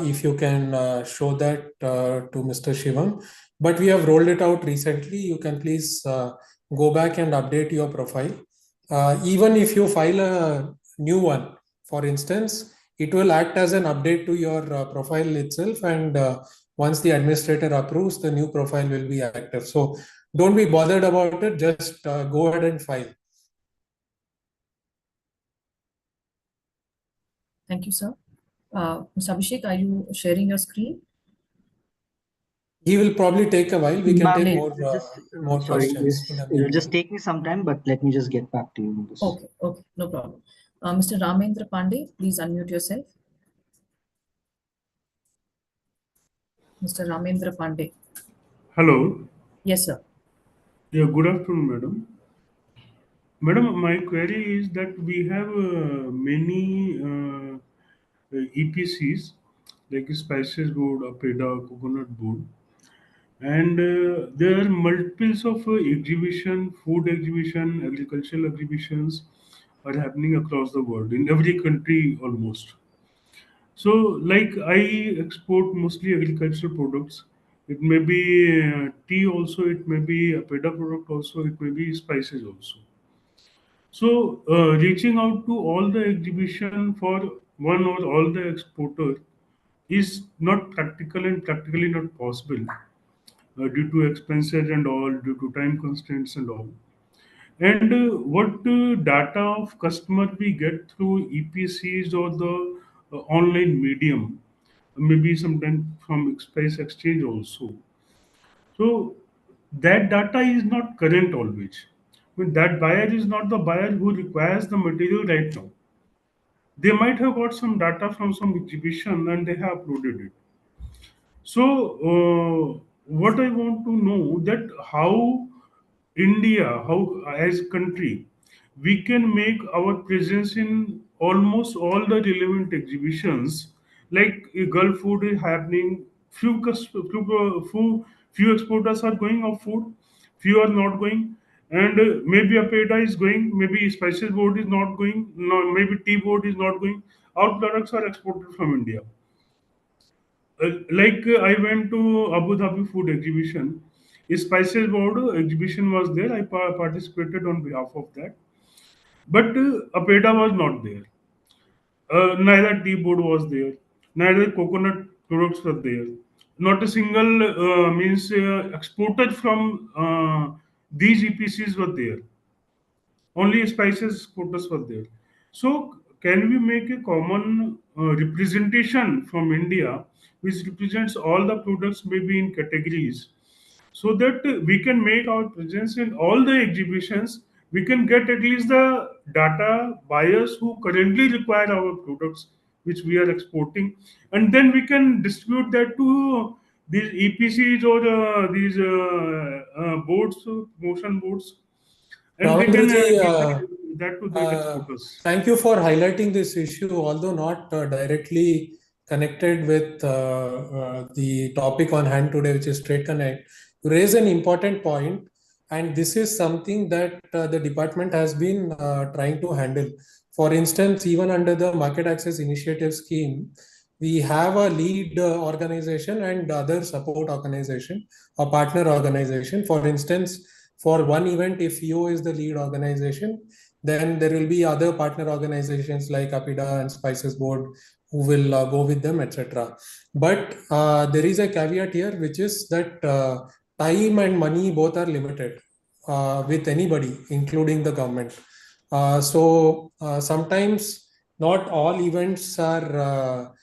if you can show that to Mr. Shivam. But we have rolled it out recently. You can please go back and update your profile. Even if you file a new one, for instance, it will act as an update to your profile itself. And once the administrator approves, the new profile will be active. So don't be bothered about it. Just go ahead and file. Thank you, sir. Mr. Abhishek, are you sharing your screen? He will probably take a while. We can take more Sorry, questions. it'll just take me some time, but let me just get back to you on this. Okay, no problem. Mr. Ramendra Pandey, please unmute yourself. Mr. Ramendra Pandey. Hello. Yes, sir. Yeah, good afternoon, madam. Madam, my query is that we have many EPCs like Spices Board, Apeda, Coconut Board, and there are multiples of exhibition, food exhibition, agricultural exhibitions are happening across the world in every country almost. So, like I export mostly agricultural products. It may be tea also, it may be a peda product also, it may be spices also. So, reaching out to all the exhibition for one or all the exporter is not practical and practically not possible due to expenses and all, due to time constraints and all. And what data of customer we get through EPCs or the online medium, maybe sometimes from space exchange also. So that data is not current always. When that buyer is not the buyer who requires the material right now. They might have got some data from some exhibition and they have uploaded it. So, what I want to know that how India, how as country, we can make our presence in almost all the relevant exhibitions. Like Gulf food is happening, few exporters are going of food, few are not going, and maybe Apeda is going, maybe Spices Board is not going, no, maybe Tea Board is not going. Our products are exported from India. I went to Abu Dhabi food exhibition. A Spices Board exhibition was there. I participated on behalf of that. But Apeda was not there. Neither tea board was there. Neither coconut products were there. Not a single means exported from these EPCs were there. Only spices quotas were there. So, can we make a common representation from India, which represents all the products, maybe in categories, so that we can make our presence in all the exhibitions? We can get at least the data buyers who currently require our products, which we are exporting, and then we can distribute that to these EPCs or these boards, motion boards, and they can give that to the exporters. Thank you for highlighting this issue, although not directly connected with the topic on hand today, which is Trade Connect. You raise an important point, and this is something that the department has been trying to handle. For instance, even under the Market Access Initiative scheme, we have a lead organization and other support organization, a partner organization. For instance, for one event, if FIEO is the lead organization, then there will be other partner organizations like APIDA and Spices Board who will go with them, etc. But there is a caveat here, which is that time and money both are limited with anybody, including the government. So sometimes not all events are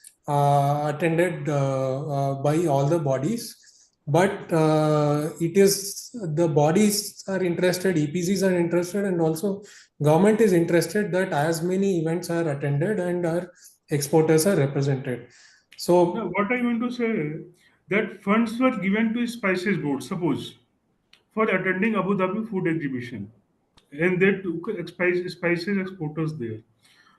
attended by all the bodies, but it is the bodies are interested, EPCs are interested, and also government is interested that as many events are attended and our exporters are represented. So Now, what I want to say that funds were given to Spices Board, suppose, for attending Abu Dhabi food exhibition, and they took spices exporters there.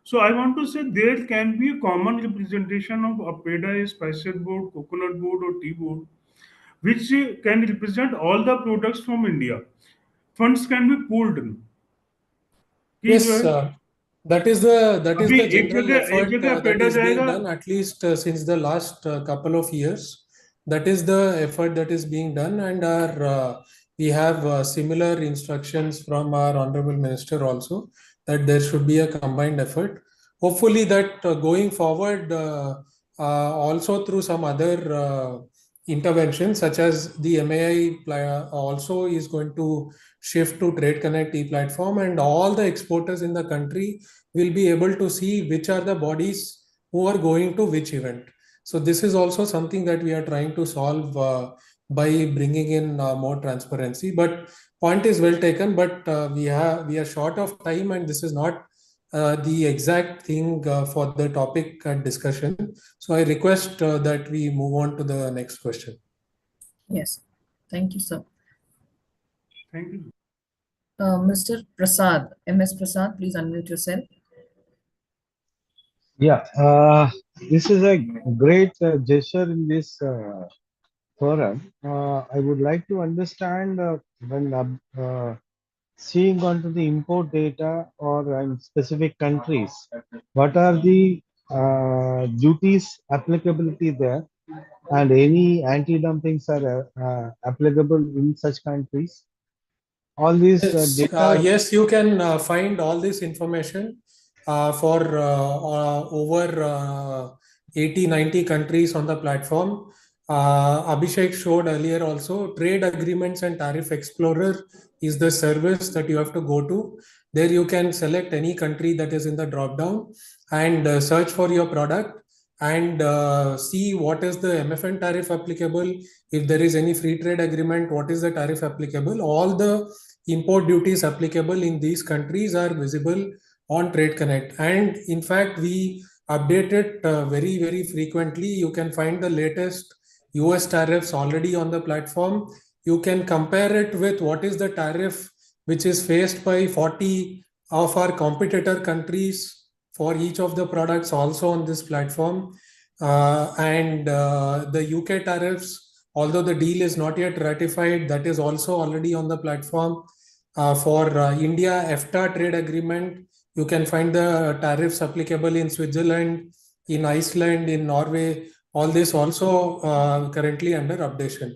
So I want to say there can be a common representation of APEDA, Spices Board, Coconut Board, or Tea Board, which can represent all the products from India. Funds can be pooled. कि जो yes, है that is अभी the एक general जगह effort that APEDA is being जाएगा. done, at least since the last couple of years. That is the effort that is being done, and we have similar instructions from our honorable minister also that there should be a combined effort. Hopefully, that going forward, also through some other interventions, such as the MAI also is going to shift to Trade Connect ePlatform, and all the exporters in the country will be able to see which are the bodies who are going to which event. So this is also something that we are trying to solve by bringing in more transparency. But point is well taken. But we are short of time, and this is not the exact thing for the topic discussion. So I request that we move on to the next question. Yes, thank you, sir. Thank you. Mr. Prasad, MS Prasad, please unmute yourself. Yeah, this is a great gesture in this forum. I would like to understand when seeing onto the import data or in specific countries, what are the duties applicability there, and any anti-dumpings are applicable in such countries. All these data. Yes, you can find all this information for over 80, 90 countries on the platform. Abhishek showed earlier also, Trade Agreements and Tariff Explorer is the service that you have to go to. There you can select any country that is in the drop down and search for your product and see what is the MFN tariff applicable. If there is any free trade agreement, what is the tariff applicable? All the import duties applicable in these countries are visible on Trade Connect. And in fact, we update it very, very frequently. You can find the latest US tariffs already on the platform. You can compare it with what is the tariff which is faced by 40 of our competitor countries for each of the products also on this platform. And the UK tariffs, although the deal is not yet ratified, that is also already on the platform. For India EFTA trade agreement, you can find the tariffs applicable in Switzerland, in Iceland, in Norway. All this also currently under updation.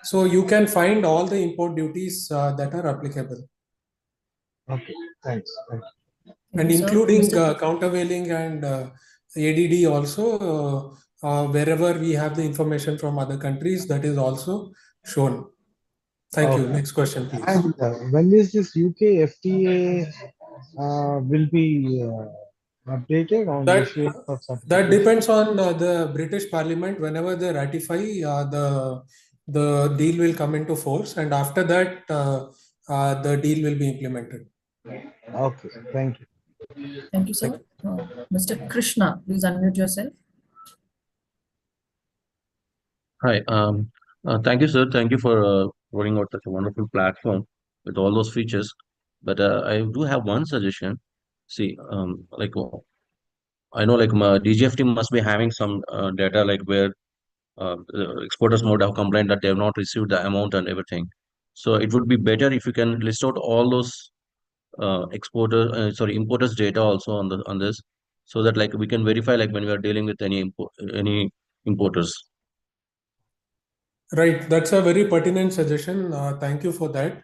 So you can find all the import duties that are applicable. Okay, thanks. And including countervailing and ADD also, wherever we have the information from other countries, that is also shown. Thank you. Next question, please. And when is this UK FTA will be updated on the shape of certification? That depends on the British Parliament. Whenever they ratify, the deal will come into force, and after that, the deal will be implemented. Okay, thank you. Thank you, sir. Mr. Krishna, please unmute yourself. Hi. Thank you, sir. Thank you for rolling out such a wonderful platform with all those features. But I do have one suggestion. See, I know DGFT must be having some data like where exporters might have complained that they have not received the amount and everything. So it would be better if you can list out all those importers data also on this, so that like we can verify like when we are dealing with any importers. Right, that's a very pertinent suggestion. Thank you for that.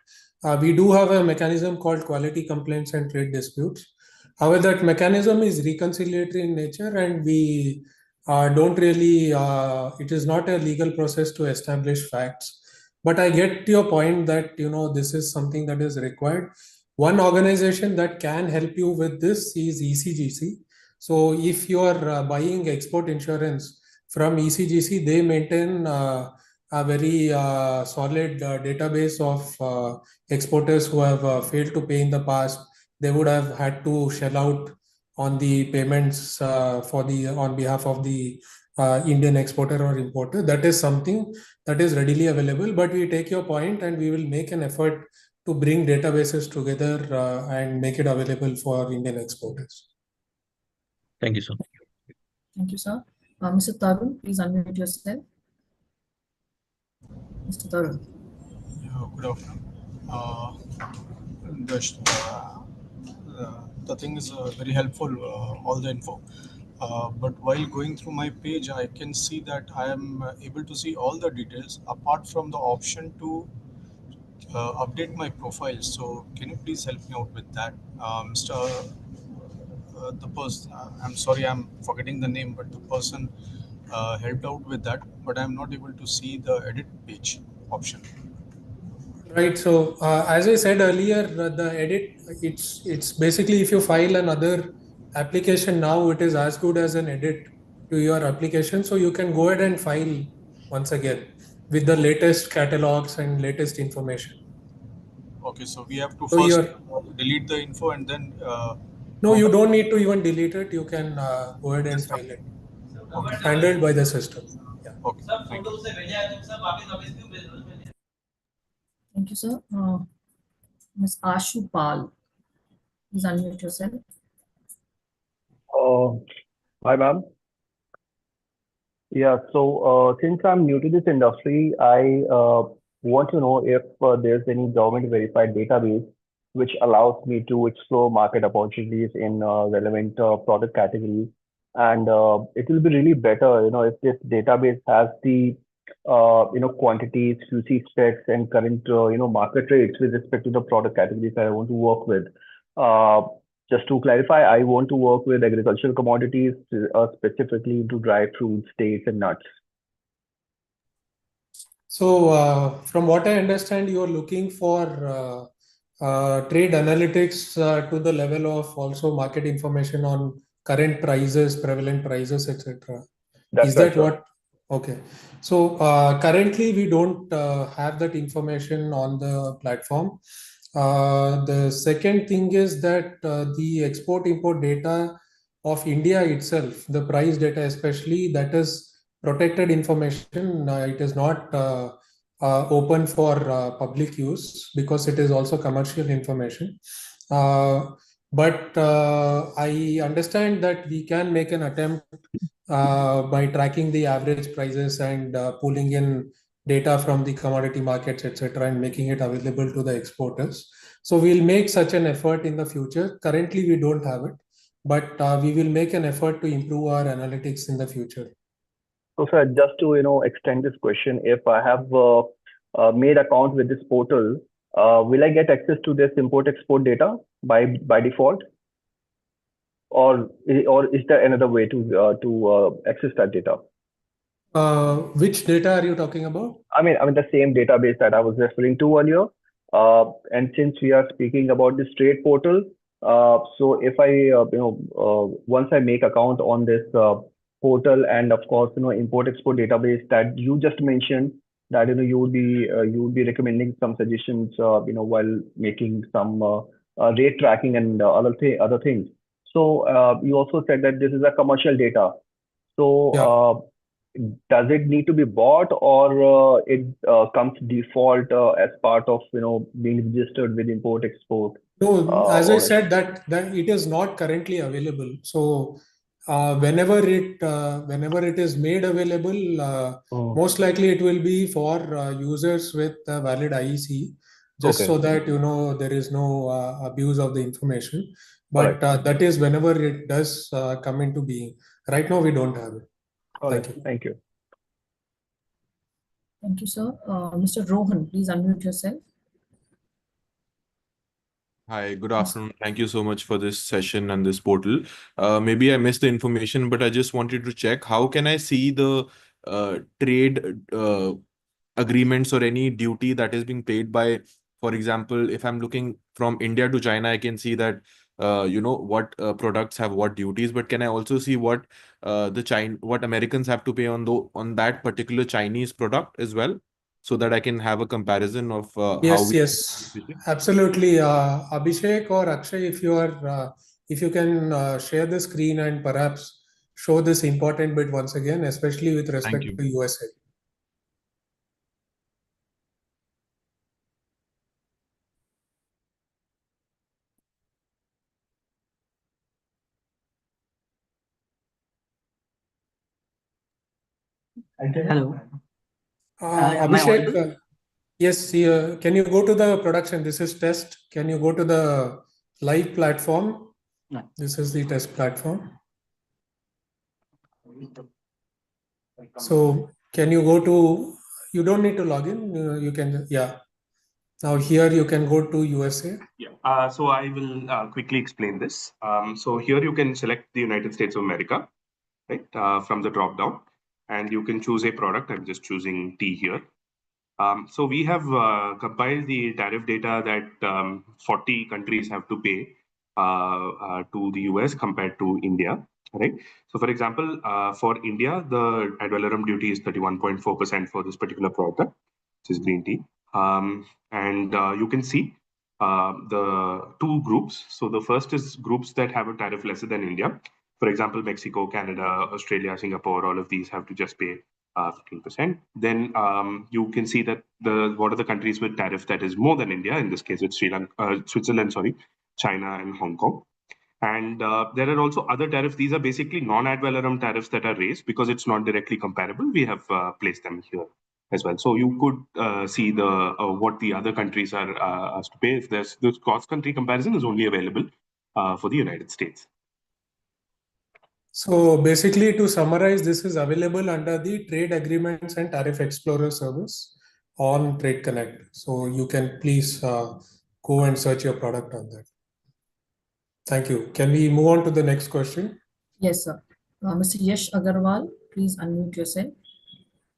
we do have a mechanism called quality complaints and trade disputes. However, that mechanism is reconciliatory in nature, and we don't really, it is not a legal process to establish facts. But I get your point that, this is something that is required. One organization that can help you with this is ECGC. So if you are buying export insurance from ECGC, they maintain a very solid database of exporters who have failed to pay in the past. They would have had to shell out on the payments on behalf of the Indian exporter or importer. That is something that is readily available. But we take your point, and we will make an effort to bring databases together and make it available for Indian exporters. Thank you, sir. Thank you, sir. Mr. Tarun, please unmute yourself. Mr. Tarun. Good afternoon. The thing is very helpful, all the info. But while going through my page, I can see that I am able to see all the details apart from the option to update my profile. So can you please help me out with that? Mr. The person, I'm sorry, I'm forgetting the name, but the person helped out with that, but I'm not able to see the edit page option. Right. So as I said earlier, the edit, it's basically if you file another application now, it is as good as an edit to your application. So you can go ahead and file once again with the latest catalogs and latest information. Okay, so we have to So first delete the info and then. No, you don't need to even delete it. You can go ahead and file it. Okay. Handled by the system. Yeah. Okay. Thank you. Thank you, sir. Ms. Ashu Pal, please unmute yourself. Hi, ma'am. Yeah, so since I'm new to this industry, I want to know if there's any government verified database which allows me to explore market opportunities in relevant product categories. And it will be really better, if this database has the, quantities, QC specs, and current, market rates with respect to the product categories that I want to work with. Just to clarify, I want to work with agricultural commodities, specifically into dry fruits, dates, and nuts. So from what I understand, you're looking for trade analytics to the level of also market information on current prices, prevalent prices, etc. Is that what? Okay. So currently we don't have that information on the platform. The second thing is that the export-import data of India itself, the price data especially, that is protected information. It is not open for public use because it is also commercial information. But I understand that we can make an attempt by tracking the average prices and pulling in data from the commodity markets, etc., and making it available to the exporters. So we'll make such an effort in the future. Currently, we don't have it, but we will make an effort to improve our analytics in the future. So, sir, just to extend this question, if I have made account with this portal, will I get access to this import-export data by default, or is there another way to access that data? Which data are you talking about? I mean the same database that I was referring to earlier. And since we are speaking about this trade portal, so if I once I make account on this portal, and of course import-export database that you just mentioned, that you would be recommending some suggestions while making some rate tracking and other things. So you also said that this is a commercial data. So does it need to be bought, or it comes default as part of being registered with import-export? No, as I said, that it is not currently available. So whenever it is made available, most likely it will be for users with a valid IEC, just so that there is no abuse of the information. But that is whenever it does come into being. Right now, we don't have it. Thank you. Thank you. Thank you, sir. Mr. Rohan, please unmute yourself. Hi, good afternoon. Thank you so much for this session and this portal. Maybe I missed the information, but I just wanted to check how can I see the trade agreements or any duty that is being paid by, for example, if I'm looking from India to China, I can see that what products have what duties, but can I also see what what Americans have to pay on that particular Chinese product as well, so that I can have a comparison of how Yes, we yes, absolutely. Abhishek or Akshay, if you can share the screen and perhaps show this important bit once again, especially with Thank respect you. to USA. Hello. Am I Abhishek, audible? yes, can you go to the production? This is test. Can you go to the live platform? No. This is the test platform. So can you go to, you don't need to log in. You can, yeah. Now here you can go to USA. Yeah. So I will quickly explain this. So here you can select the United States of America, right, from the drop down, and you can choose a product. I'm just choosing tea here. So we have compiled the tariff data that 40 countries have to pay to the US compared to India, right? So for example, for India, the ad valorem duty is 31.4% for this particular product, which is green tea. And you can see the two groups. So the first is groups that have a tariff lesser than India. For example, Mexico, Canada, Australia, Singapore, all of these have to just pay 15%. Then you can see that what are the countries with tariff that is more than India. In this case, it's Switzerland, sorry, China, and Hong Kong. And there are also other tariffs. These are basically non-ad valorem tariffs that are raised because it's not directly comparable. We have placed them here as well. So you could see the what the other countries are asked to pay. If there's the cross-country comparison is only available for the United States. So basically, to summarize, this is available under the Trade Agreements and Tariff Explorer service on Trade Connect. So you can please go and search your product on that. Thank you. Can we move on to the next question? Yes, sir. Mr. Yash Agarwal, please unmute yourself.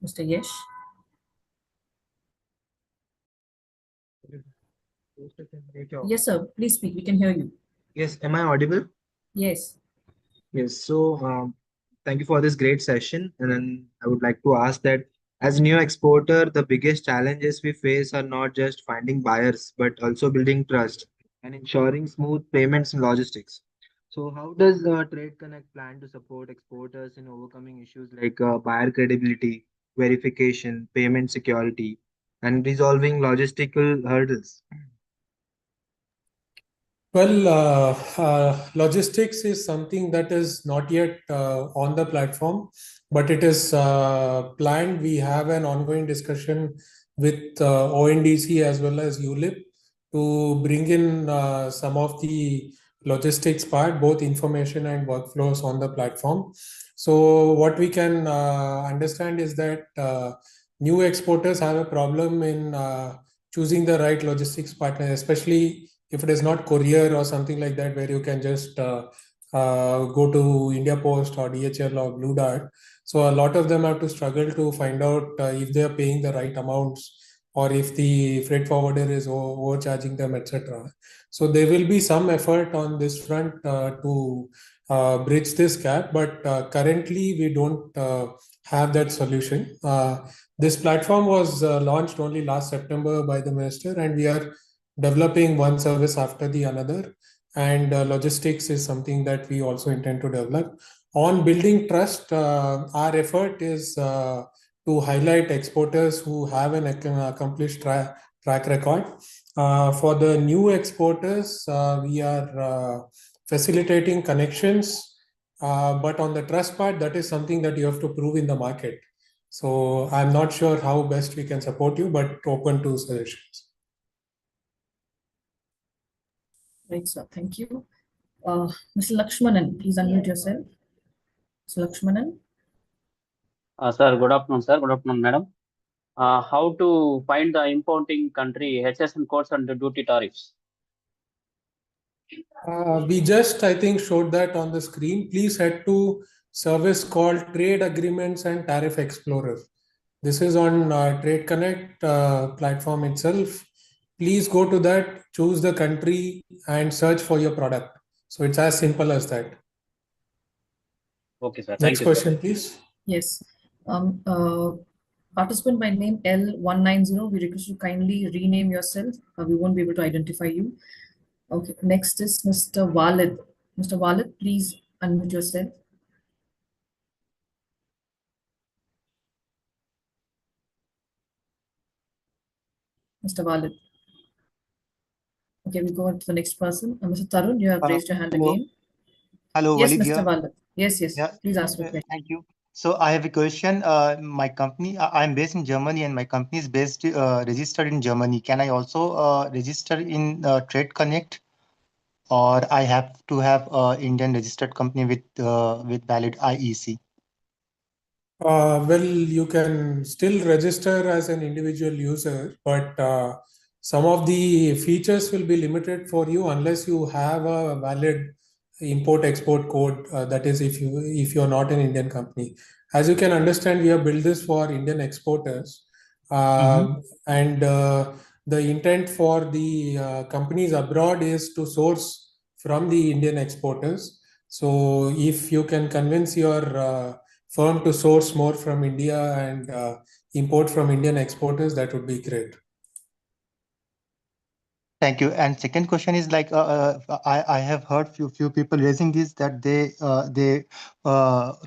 Mr. Yash. Yes, sir. Please speak. We can hear you. Yes, am I audible? Yes. Yes, so thank you for this great session. And then I would like to ask that as a new exporter, the biggest challenges we face are not just finding buyers, but also building trust and ensuring smooth payments and logistics. So how does Trade Connect plan to support exporters in overcoming issues like buyer credibility, verification, payment security, and resolving logistical hurdles? Well, logistics is something that is not yet on the platform, but it is planned. We have an ongoing discussion with ONDC as well as ULIP to bring in some of the logistics part, both information and workflows on the platform. So what we can understand is that new exporters have a problem in choosing the right logistics partner, especially if it is not courier or something like that, where you can just go to India Post or DHL or Blue Dart. So a lot of them have to struggle to find out if they are paying the right amounts or if the freight forwarder is overcharging them, etc. So there will be some effort on this front to bridge this gap, but currently we don't have that solution. This platform was launched only last September by the minister, and we are developing one service after the another. And logistics is something that we also intend to develop. On building trust, our effort is to highlight exporters who have an accomplished track record. For the new exporters, we are facilitating connections, but on the trust part, that is something that you have to prove in the market. So I'm not sure how best we can support you, but open to suggestions. Right, sir. Thank you. Mr. Lakshmanan, please unmute yourself. Mr. Lakshmanan. Sir, good afternoon, sir. Good afternoon, madam. How to find the importing country HSN codes and the duty tariffs? We just, I think, showed that on the screen. Please head to service called Trade Agreements and Tariff Explorer. This is on Trade Connect platform itself. Please go to that, choose the country, and search for your product. So it's as simple as that. Okay, sir. Next Thank you, question, sir. please. Yes. Participant by name L190, we request you kindly rename yourself. We won't be able to identify you. Okay, next is Mr. Walid. Mr. Walid, please unmute yourself. Mr. Walid. Okay, we go on to the next person. Mr. Tarun, you have raised your hand Hello. again. Hello, Yes, Walid Mr. here. Walid. Yes, Yeah, please ask your question. thank you. So I have a question. My company, I'm based in Germany, and my company is based registered in Germany. Can I also register in Trade Connect, or I have to have Indian registered company with valid IEC? Well, you can still register as an individual user, but some of the features will be limited for you unless you have a valid import-export code. That is, if you're not an Indian company. As you can understand, we have built this for Indian exporters, and the intent for the companies abroad is to source from the Indian exporters. So, if you can convince your firm to source more from India and import from Indian exporters, that would be great. Thank you. And second question is like I have heard few people raising this, that they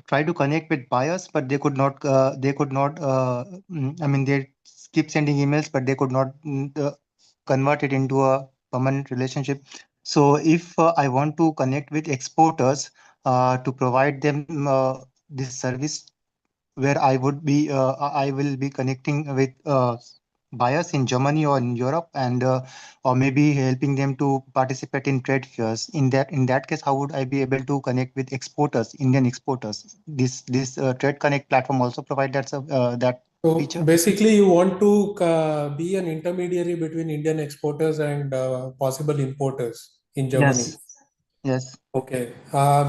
try to connect with buyers, but they could not I mean, they keep sending emails, but they could not convert it into a permanent relationship. So if I want to connect with exporters to provide them this service, where I will be connecting with buyers in Germany or in Europe, and or maybe helping them to participate in trade fairs. In that case, how would I be able to connect with exporters, Indian exporters? This Trade Connect platform also provide that So feature. basically, you want to be an intermediary between Indian exporters and possible importers in Germany. Yes. Okay.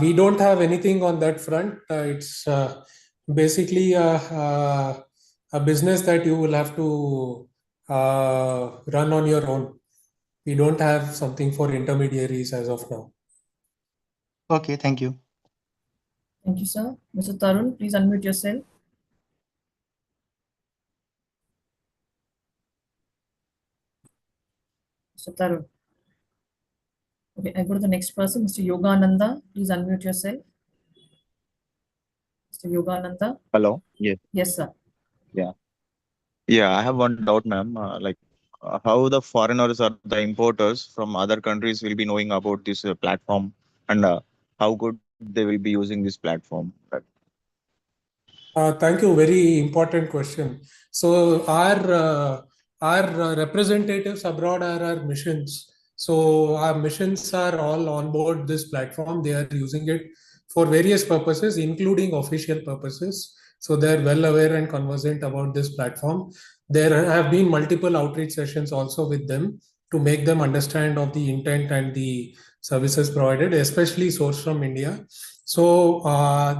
We don't have anything on that front. It's basically a business that you will have to run on your own. We don't have something for intermediaries as of now. Okay, thank you. Thank you, sir. Mr. Tarun, please unmute yourself. Mr. Tarun. Okay, I go to the next person, Mr. Yogananda. Please unmute yourself. Mr. Yogananda. Hello. Yes. Yes, sir. Yeah. Yeah. I have one doubt, ma'am. How the foreigners or the importers from other countries will be knowing about this platform, and how good they will be using this platform? Thank you. Very important question. So our representatives abroad are our missions. So our missions are all on board this platform. They are using it for various purposes, including official purposes. So they're well aware and conversant about this platform. There have been multiple outreach sessions also with them to make them understand of the intent and the services provided, especially sourced from India. So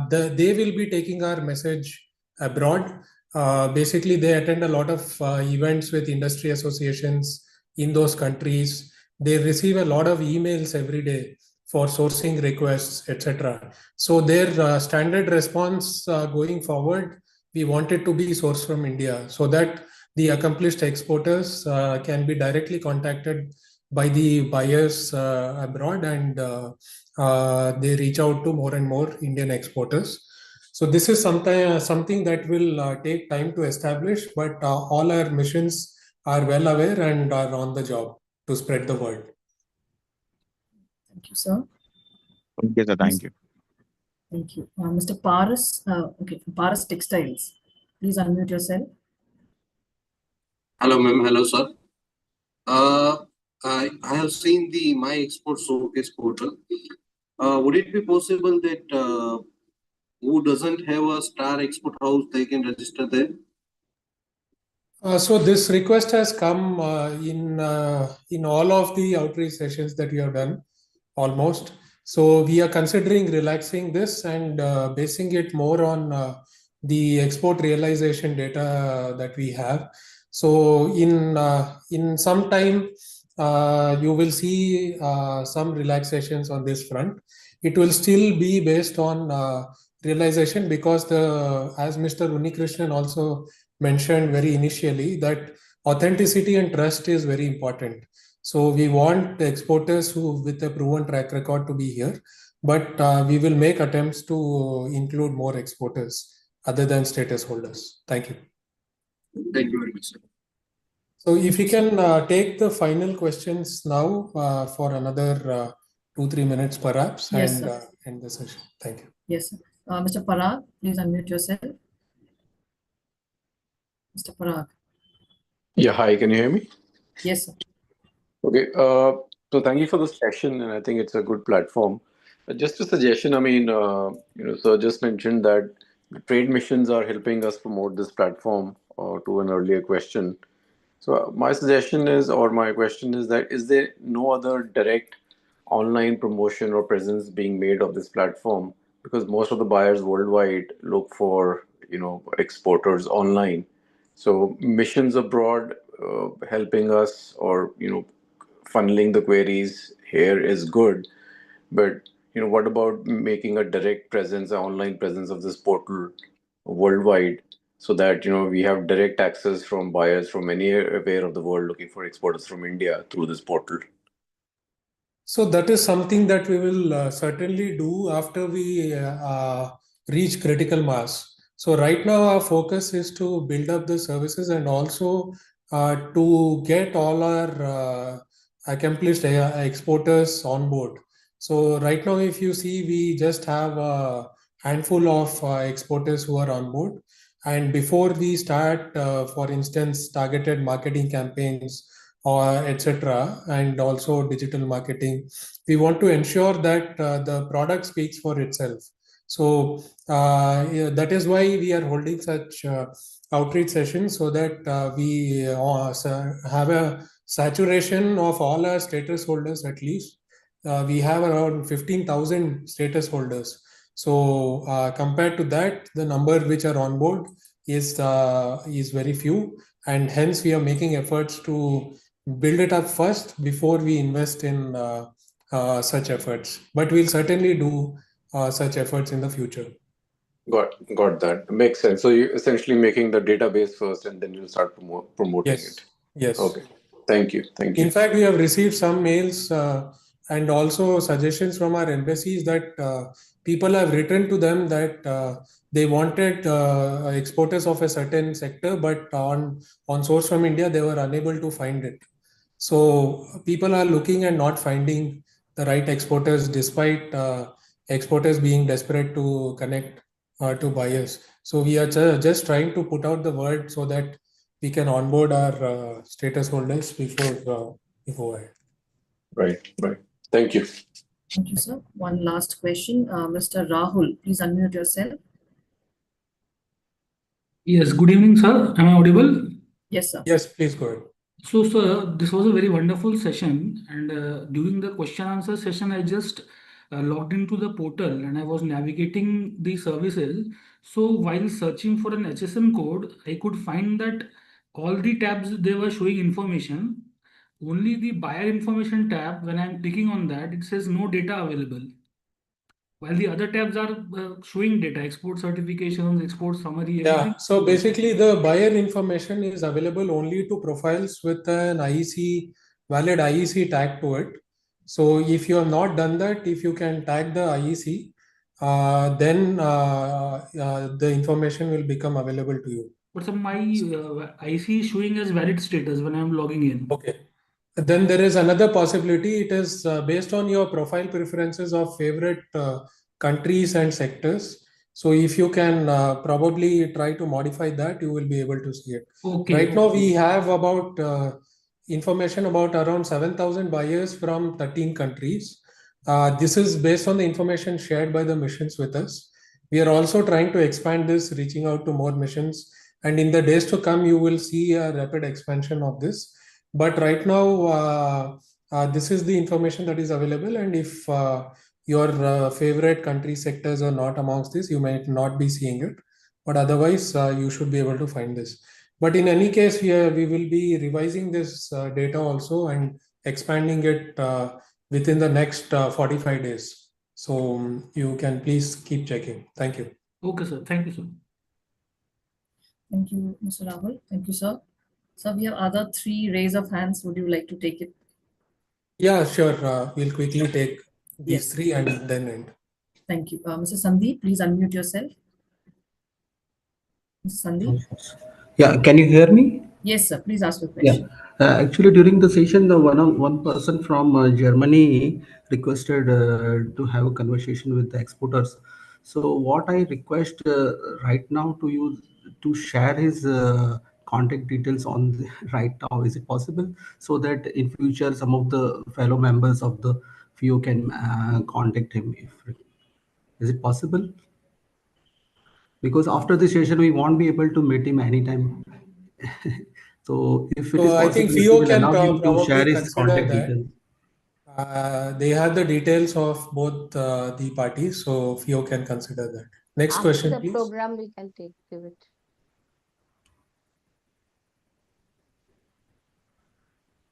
they will be taking our message abroad. Basically, they attend a lot of events with industry associations in those countries. They receive a lot of emails every day for sourcing requests, etc. So their standard response going forward, we want it to be sourced from India, so that the accomplished exporters can be directly contacted by the buyers abroad, and they reach out to more and more Indian exporters. So this is something that will take time to establish, but all our missions are well aware and are on the job to spread the word. Thank you, sir. Okay, sir. Thank you. Thank you. Mr. Paras, okay, Paras Textiles. Please unmute yourself. Hello, ma'am. Hello, sir. I have seen the My Export Showcase portal. Would it be possible that who doesn't have a Star Export House, they can register there? So this request has come in all of the outreach sessions that we have done. almost. So we are considering relaxing this and basing it more on the export realization data that we have. So in some time, you will see some relaxations on this front. It will still be based on realization because as Mr. Unikrishnan also mentioned very initially, that authenticity and trust is very important. So we want the exporters who with a proven track record to be here, but we will make attempts to include more exporters other than status holders. Thank you. Thank you very much, sir. So if we can take the final questions now for another 2-3 minutes perhaps, Yes, and sir. end the session. Thank you. Yes, sir. Mr. Parag, please unmute yourself. Mr. Parag. Yeah, hi, can you hear me? Yes, sir. Okay, so thank you for the session, and I think it's a good platform. Just a suggestion, I mean, sir just mentioned that the trade missions are helping us promote this platform to an earlier question. So my suggestion is, or my question is that, is there no other direct online promotion or presence being made of this platform? Because most of the buyers worldwide look for, exporters online. So missions abroad helping us, or, funneling the queries here is good. But, what about making a direct presence, an online presence of this portal worldwide, so that we have direct access from buyers from anywhere of the world looking for exporters from India through this portal? So that is something that we will certainly do after we reach critical mass. So right now our focus is to build up the services and also to get all our accomplished exporters on board. So right now, if you see, we just have a handful of exporters who are on board. And before we start, for instance, targeted marketing campaigns or etc., and also digital marketing, we want to ensure that the product speaks for itself. So yeah, that is why we are holding such outreach sessions, so that we have a saturation of all our status holders at least. We have around 15,000 status holders. So compared to that, the number which are on board is very few, and hence we are making efforts to build it up first before we invest in such efforts. But we'll certainly do such efforts in the future. Got that. Makes sense. So you're essentially making the database first, and then you'll start promoting Yes. it. Yes. Okay. Thank you. Thank you. In fact, we have received some mails and also suggestions from our embassies that people have written to them that they wanted exporters of a certain sector, but on source from India, they were unable to find it. So people are looking and not finding the right exporters, despite exporters being desperate to connect to buyers. So we are just trying to put out the word so that we can onboard our status holders before. Right. Thank you. Thank you, sir. One last question. Mr. Rahul, please unmute yourself. Yes, good evening, sir. Am I audible? Yes, sir. Yes, please go ahead. So, sir, this was a very wonderful session. And during the question answer session, I just logged into the portal and I was navigating the services. So, while searching for an HSN code, I could find that all the tabs they were showing information. Only the buyer information tab, when I'm clicking on that, it says no data available. While the other tabs are showing data, export certifications, export summary, everything. Yeah, so basically the buyer information is available only to profiles with an IEC, valid IEC tag to it. So if you have not done that, if you can tag the IEC, then the information will become available to you. But so my IC is showing as valid status when I'm logging in. Okay. Then there is another possibility. It is based on your profile preferences of favorite countries and sectors. So if you can probably try to modify that, you will be able to see it. Okay. Right now we have about information about around 7,000 buyers from 13 countries. This is based on the information shared by the missions with us. We are also trying to expand this, reaching out to more missions. And in the days to come, you will see a rapid expansion of this. But right now, this is the information that is available, and if your favorite country sectors are not amongst this, you might not be seeing it, but otherwise you should be able to find this. But in any case, we will be revising this data also and expanding it within the next 45 days. So you can please keep checking. Thank you. Okay, sir. Thank you, sir. Thank you, Mr. Rahul. Thank you, sir. So we have other three raise of hands. Would you like to take it? Yeah, sure. We'll quickly take these Yes. three and then end. Thank you. Mr. Sandeep, please unmute yourself. Mr. Sandeep? Yeah, can you hear me? Yes, sir. Please ask your Yeah. question. Actually, during the session, the one person from Germany requested to have a conversation with the exporters. So what I request right now to you to share his contact details on right now. Is it possible so that in future some of the fellow members of the FIEO can contact him? Is it possible? Because after the session we won't be able to meet him anytime. So if it is So I think possible, if FIEO you will can allow him to share probably his consider contact that. details. They have the details of both the parties, so FIEO can consider that. Next After question, the please. program, we can give it.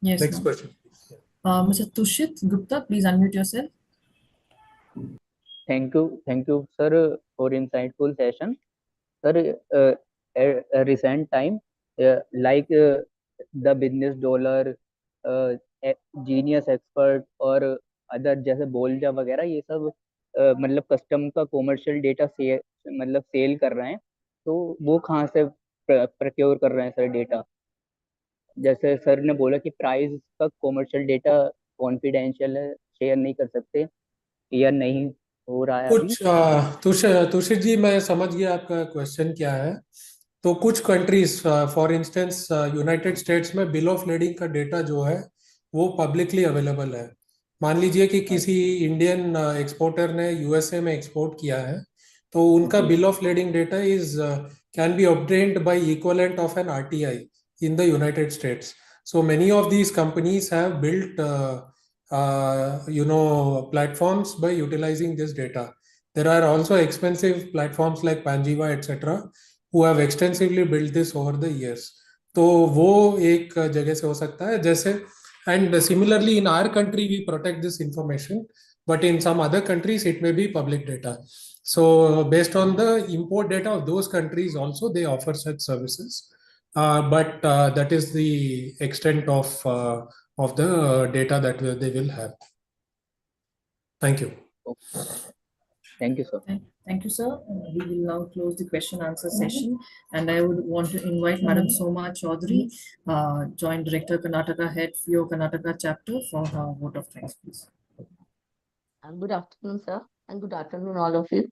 Yes, Next ma'am. question, please. Mr. Tushit Gupta, please unmute yourself. Thank you, sir, for insightful session. Sir, a recent time, the business dollar, genius expert और other जैसे बोलजा वगैरह ये सब मतलब custom का commercial data मतलब cell कर रहे हैं, तो वो कहाँ से प्रोक्योर कर रहे हैं सर डेटा? जैसे सर ने बोला कि प्राइस का कॉमर्शियल डेटा कॉन्फिडेंशियल है, शेयर नहीं कर सकते या नहीं हो रहा है अभी? कुछ तुषित जी, मैं समझ गया आपका क्वेश्चन क्या है। तो कुछ countries, for instance United states में बिल ऑफ लेडिंग का डेटा जो है वो पब्लिकली अवेलेबल है। मान लीजिए कि किसी इंडियन एक्सपोर्टर ने यूएसए में एक्सपोर्ट किया है, तो उनका bill of lading data is can be obtained by equivalent of an RTI in the United States. So many of these companies have built platforms by utilizing this data. There are also expensive platforms like Panjiva, etc., who have extensively built this over the years. तो वो एक जगह से हो सकता है जैसे, and similarly in our country we protect this information, but in some other countries it may be public data. So based on the import data of those countries also they offer such services. But that is the extent of the data that they will have. Thank you. Thank you, sir. Thank you, sir. We will now close the question answer session, and I would want to invite Madam Soma Chaudhary, Joint Director, Karnataka Head, FIEO Karnataka Chapter, for her vote of thanks, please. Good afternoon, sir, and good afternoon, all of you.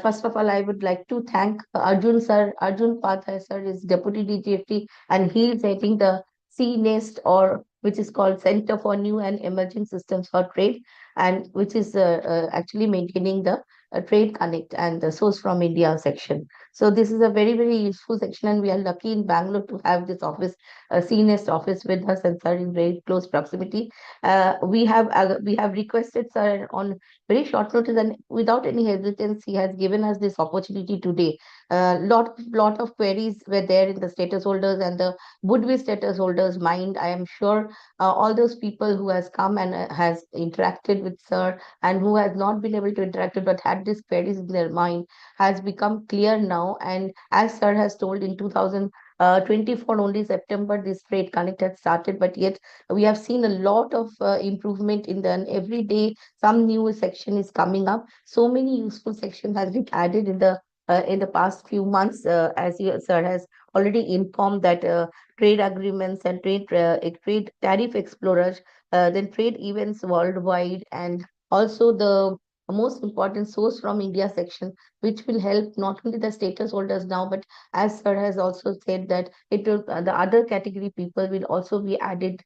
First of all, I would like to thank Arjun sir. Arjun Pathai sir is Deputy DGFT, and he is heading the CNEST, or which is called Center for New and Emerging Systems for Trade, and which is actually maintaining the Trade Connect and the Source from India section. So this is a very, very useful section, and we are lucky in Bangalore to have this office, CNEST office with us, and sir in very close proximity. We have requested sir on very short notice, and without any hesitance, he has given us this opportunity today. Lot of queries were there in the status holders and the would-be status holders' mind. I am sure all those people who has come and has interacted with sir, and who has not been able to interact with but had these queries in their mind, has become clear now. And as sir has told, in 2024 only September this Trade Connect had started, but yet we have seen a lot of improvement in the every day. Some new section is coming up. So many useful sections has been added in the past few months, as you, sir has already informed that trade agreements and trade tariff explorers, then trade events worldwide, and also the most important Source from India section, which will help not only the status holders now, but as sir has also said that it will the other category people will also be added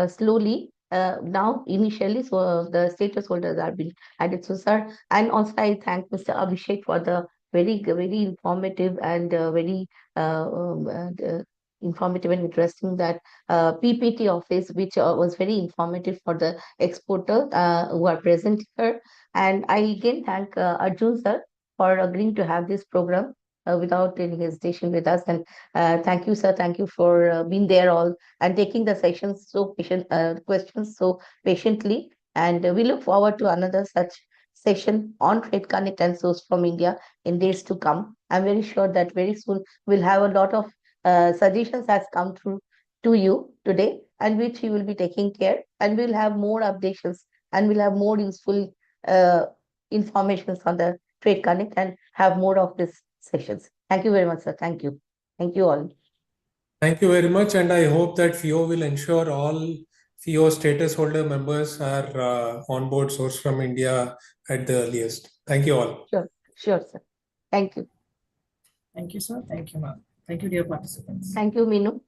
slowly. Now initially, so the status holders are being added. So sir, and also I thank Mr. Abhishek for the very informative and very informative and interesting that PPT office, which was very informative for the exporter who are present here. And I again thank Arjun sir for agreeing to have this program without any hesitation with us. And thank you, sir. Thank you for being there all and taking the sessions so patient, questions so patiently. And we look forward to another such session on Trade Connect and Source from India in days to come. I'm very sure that very soon we'll have a lot of suggestions has come through to you today, and which you will be taking care, and we'll have more updates and we'll have more useful information on the Trade Connect and have more of these sessions. Thank you very much, sir. Thank you. Thank you all. Thank you very much, and I hope that FIEO will ensure all FIEO status holder members are on board Source from India at the earliest. Thank you all. Sure, sir. Thank you. Thank you, sir. Thank you, ma'am. Thank you, dear participants. Thank you, Minu.